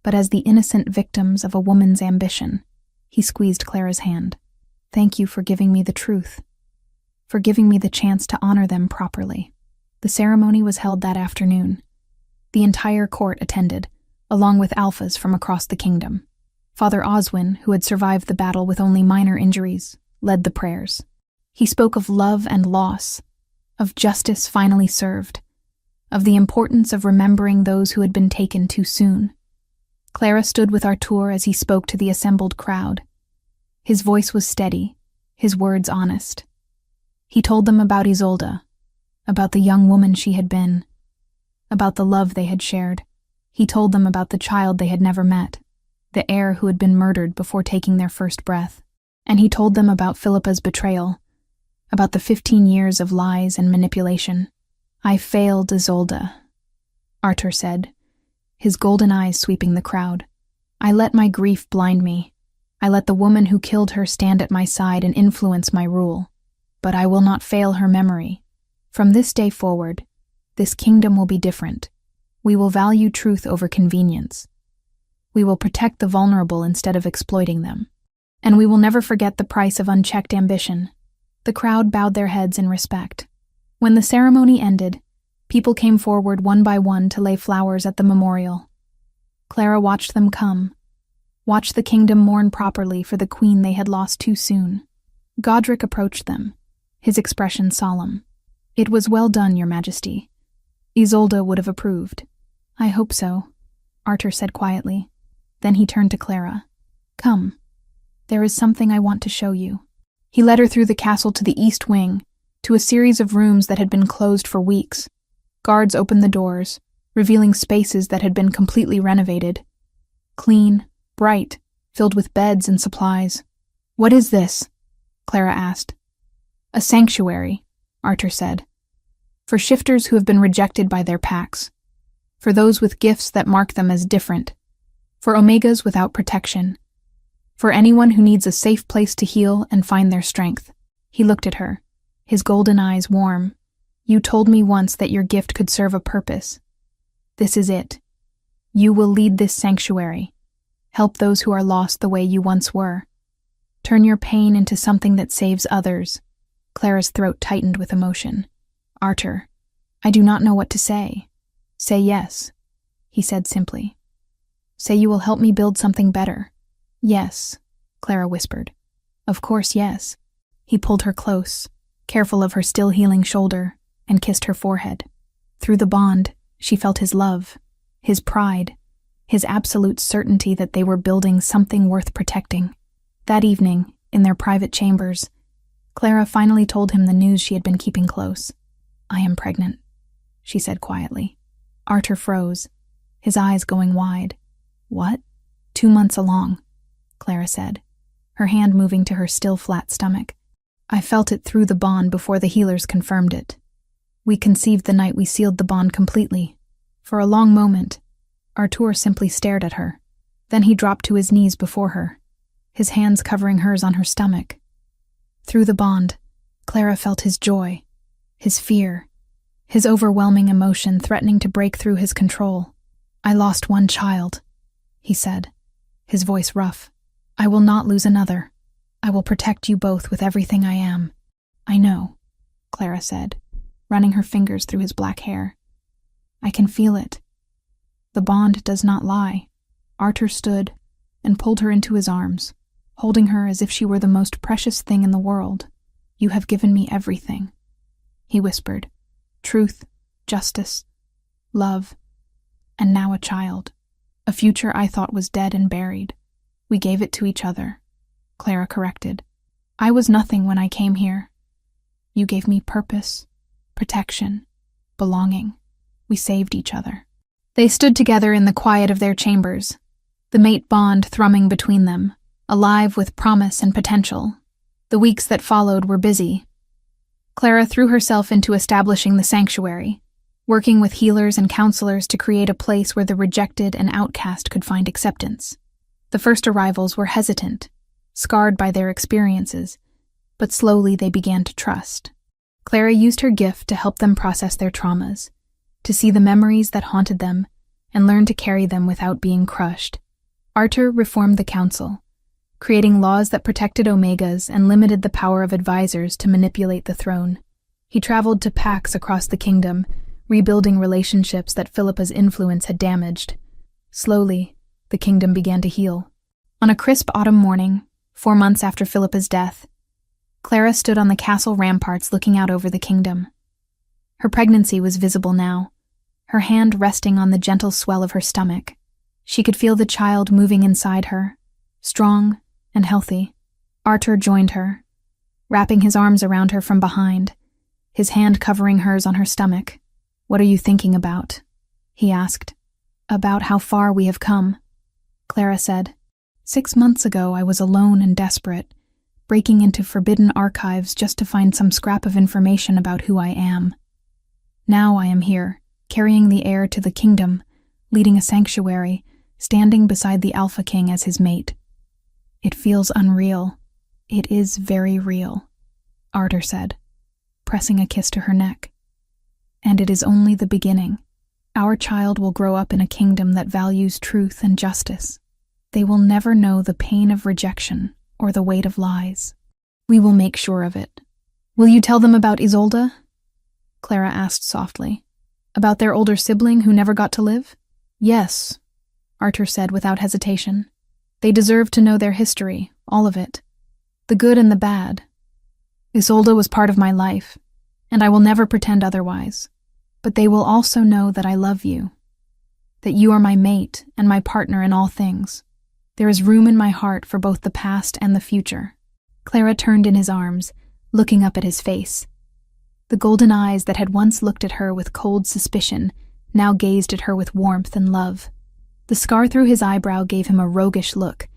but as the innocent victims of a woman's ambition. He squeezed Clara's hand. Thank you for giving me the truth, for giving me the chance to honor them properly. The ceremony was held that afternoon. The entire court attended, along with alphas from across the kingdom. Father Oswin, who had survived the battle with only minor injuries, led the prayers. He spoke of love and loss, of justice finally served, of the importance of remembering those who had been taken too soon. Clara stood with Artur as he spoke to the assembled crowd. His voice was steady, his words honest. He told them about Isolde, about the young woman she had been, about the love they had shared. He told them about the child they had never met, the heir who had been murdered before taking their first breath. And he told them about Philippa's betrayal, about the 15 years of lies and manipulation. I failed Isolde, Artur said, his golden eyes sweeping the crowd. I let my grief blind me. I let the woman who killed her stand at my side and influence my rule. But I will not fail her memory. From this day forward, this kingdom will be different. We will value truth over convenience. We will protect the vulnerable instead of exploiting them. And we will never forget the price of unchecked ambition. The crowd bowed their heads in respect. When the ceremony ended, people came forward one by one to lay flowers at the memorial. Clara watched them come, watched the kingdom mourn properly for the queen they had lost too soon. Godric approached them, his expression solemn. "It was well done, Your Majesty. Isolde would have approved." "I hope so," Arthur said quietly. Then he turned to Clara. "Come. There is something I want to show you." He led her through the castle to the east wing, to a series of rooms that had been closed for weeks. Guards opened the doors, revealing spaces that had been completely renovated. Clean, bright, filled with beds and supplies. "What is this?" Clara asked. "A sanctuary," Arthur said. "For shifters who have been rejected by their packs. For those with gifts that mark them as different. For omegas without protection. For anyone who needs a safe place to heal and find their strength." He looked at her, his golden eyes warm. "You told me once that your gift could serve a purpose. This is it. You will lead this sanctuary. Help those who are lost the way you once were. Turn your pain into something that saves others." Clara's throat tightened with emotion. "Arthur, I do not know what to say." "Say yes," he said simply. "Say you will help me build something better." "Yes," Clara whispered. "Of course, yes." He pulled her close, careful of her still healing shoulder, and kissed her forehead. Through the bond, she felt his love, his pride, his absolute certainty that they were building something worth protecting. That evening, in their private chambers, Clara finally told him the news she had been keeping close. "I am pregnant," she said quietly. Arthur froze, his eyes going wide. "What?" 2 months along," Clara said, her hand moving to her still flat stomach. "I felt it through the bond before the healers confirmed it. We conceived the night we sealed the bond completely." For a long moment, Arthur simply stared at her. Then he dropped to his knees before her, his hands covering hers on her stomach. Through the bond, Clara felt his joy, his fear, his overwhelming emotion threatening to break through his control. "I lost one child," he said, his voice rough. "I will not lose another. I will protect you both with everything I am." "I know," Clara said, running her fingers through his black hair. "I can feel it. The bond does not lie." Arthur stood and pulled her into his arms, holding her as if she were the most precious thing in the world. "You have given me everything," he whispered. "Truth, justice, love, and now a child. A future I thought was dead and buried. We gave it to each other," Clara corrected. "I was nothing when I came here. You gave me purpose, protection, belonging. We saved each other." They stood together in the quiet of their chambers, the mate bond thrumming between them, alive with promise and potential. The weeks that followed were busy. Clara threw herself into establishing the sanctuary, working with healers and counselors to create a place where the rejected and outcast could find acceptance. The first arrivals were hesitant, scarred by their experiences, but slowly they began to trust. Clara used her gift to help them process their traumas, to see the memories that haunted them, and learn to carry them without being crushed. Arthur reformed the council, creating laws that protected omegas and limited the power of advisors to manipulate the throne. He traveled to packs across the kingdom, rebuilding relationships that Philippa's influence had damaged. Slowly, the kingdom began to heal. On a crisp autumn morning, 4 months after Philippa's death, Clara stood on the castle ramparts looking out over the kingdom. Her pregnancy was visible now, her hand resting on the gentle swell of her stomach. She could feel the child moving inside her, strong and healthy. Arthur joined her, wrapping his arms around her from behind, his hand covering hers on her stomach. "What are you thinking about?" he asked. "About how far we have come," Clara said. 6 months ago I was alone and desperate, breaking into forbidden archives just to find some scrap of information about who I am. Now I am here, carrying the heir to the kingdom, leading a sanctuary, standing beside the Alpha King as his mate. It feels unreal. It is very real, Arthur said, pressing a kiss to her neck. And it is only the beginning. Our child will grow up in a kingdom that values truth and justice. They will never know the pain of rejection or the weight of lies. We will make sure of it. Will you tell them about Isolde? Clara asked softly. About their older sibling who never got to live? Yes, Arthur said without hesitation. They deserve to know their history, all of it. The good and the bad, Isolde was part of my life, and I will never pretend otherwise. But they will also know that I love you, that you are my mate and my partner in all things. There is room in my heart for both the past and the future. Clara turned in his arms, looking up at his face. The golden eyes that had once looked at her with cold suspicion now gazed at her with warmth and love. The scar through his eyebrow gave him a roguish look,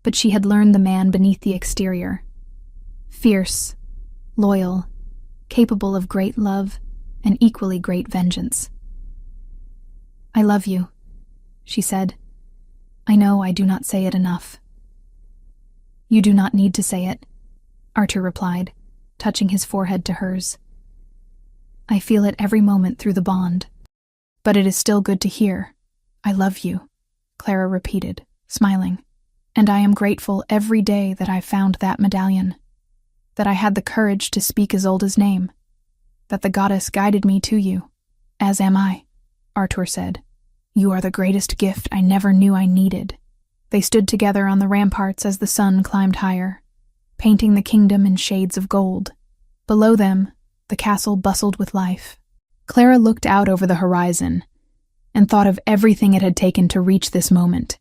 but she had learned the man beneath the exterior. Fierce, loyal, capable of great love and equally great vengeance. I love you, she said. I know I do not say it enough. You do not need to say it, Arthur replied, touching his forehead to hers. I feel it every moment through the bond. But it is still good to hear. I love you, Clara repeated, smiling. And I am grateful every day that I found that medallion, that I had the courage to speak Isolde's name, that the goddess guided me to you. As am I, Arthur said. You are the greatest gift I never knew I needed. They stood together on the ramparts as the sun climbed higher, painting the kingdom in shades of gold. Below them, the castle bustled with life. Clara looked out over the horizon and thought of everything it had taken to reach this moment.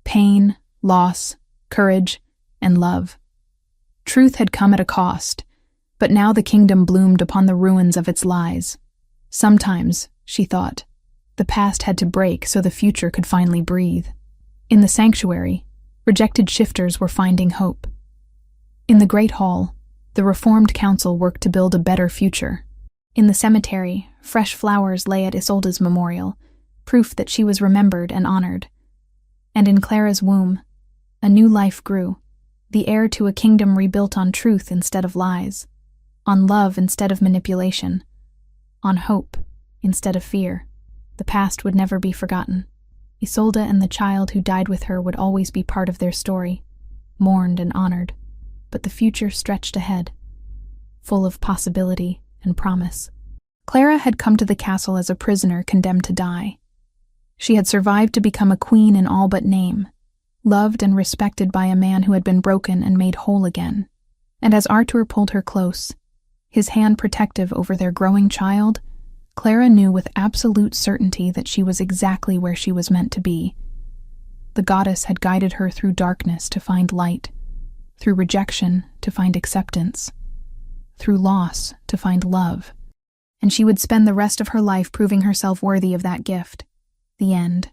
Pain, loss, courage, and love. Truth had come at a cost, but now the kingdom bloomed upon the ruins of its lies. Sometimes, she thought, the past had to break so the future could finally breathe. In the sanctuary, rejected shifters were finding hope. In the Great Hall, the Reformed Council worked to build a better future. In the cemetery, fresh flowers lay at Isolde's memorial, proof that she was remembered and honored. And in Clara's womb, a new life grew, the heir to a kingdom rebuilt on truth instead of lies, on love instead of manipulation, on hope instead of fear. The past would never be forgotten. Isolde and the child who died with her would always be part of their story, mourned and honored. But the future stretched ahead, full of possibility and promise. Clara had come to the castle as a prisoner condemned to die. She had survived to become a queen in all but name, loved and respected by a man who had been broken and made whole again. And as Arthur pulled her close, his hand protective over their growing child, Clara knew with absolute certainty that she was exactly where she was meant to be. The goddess had guided her through darkness to find light, through rejection to find acceptance, through loss to find love, and she would spend the rest of her life proving herself worthy of that gift. The end.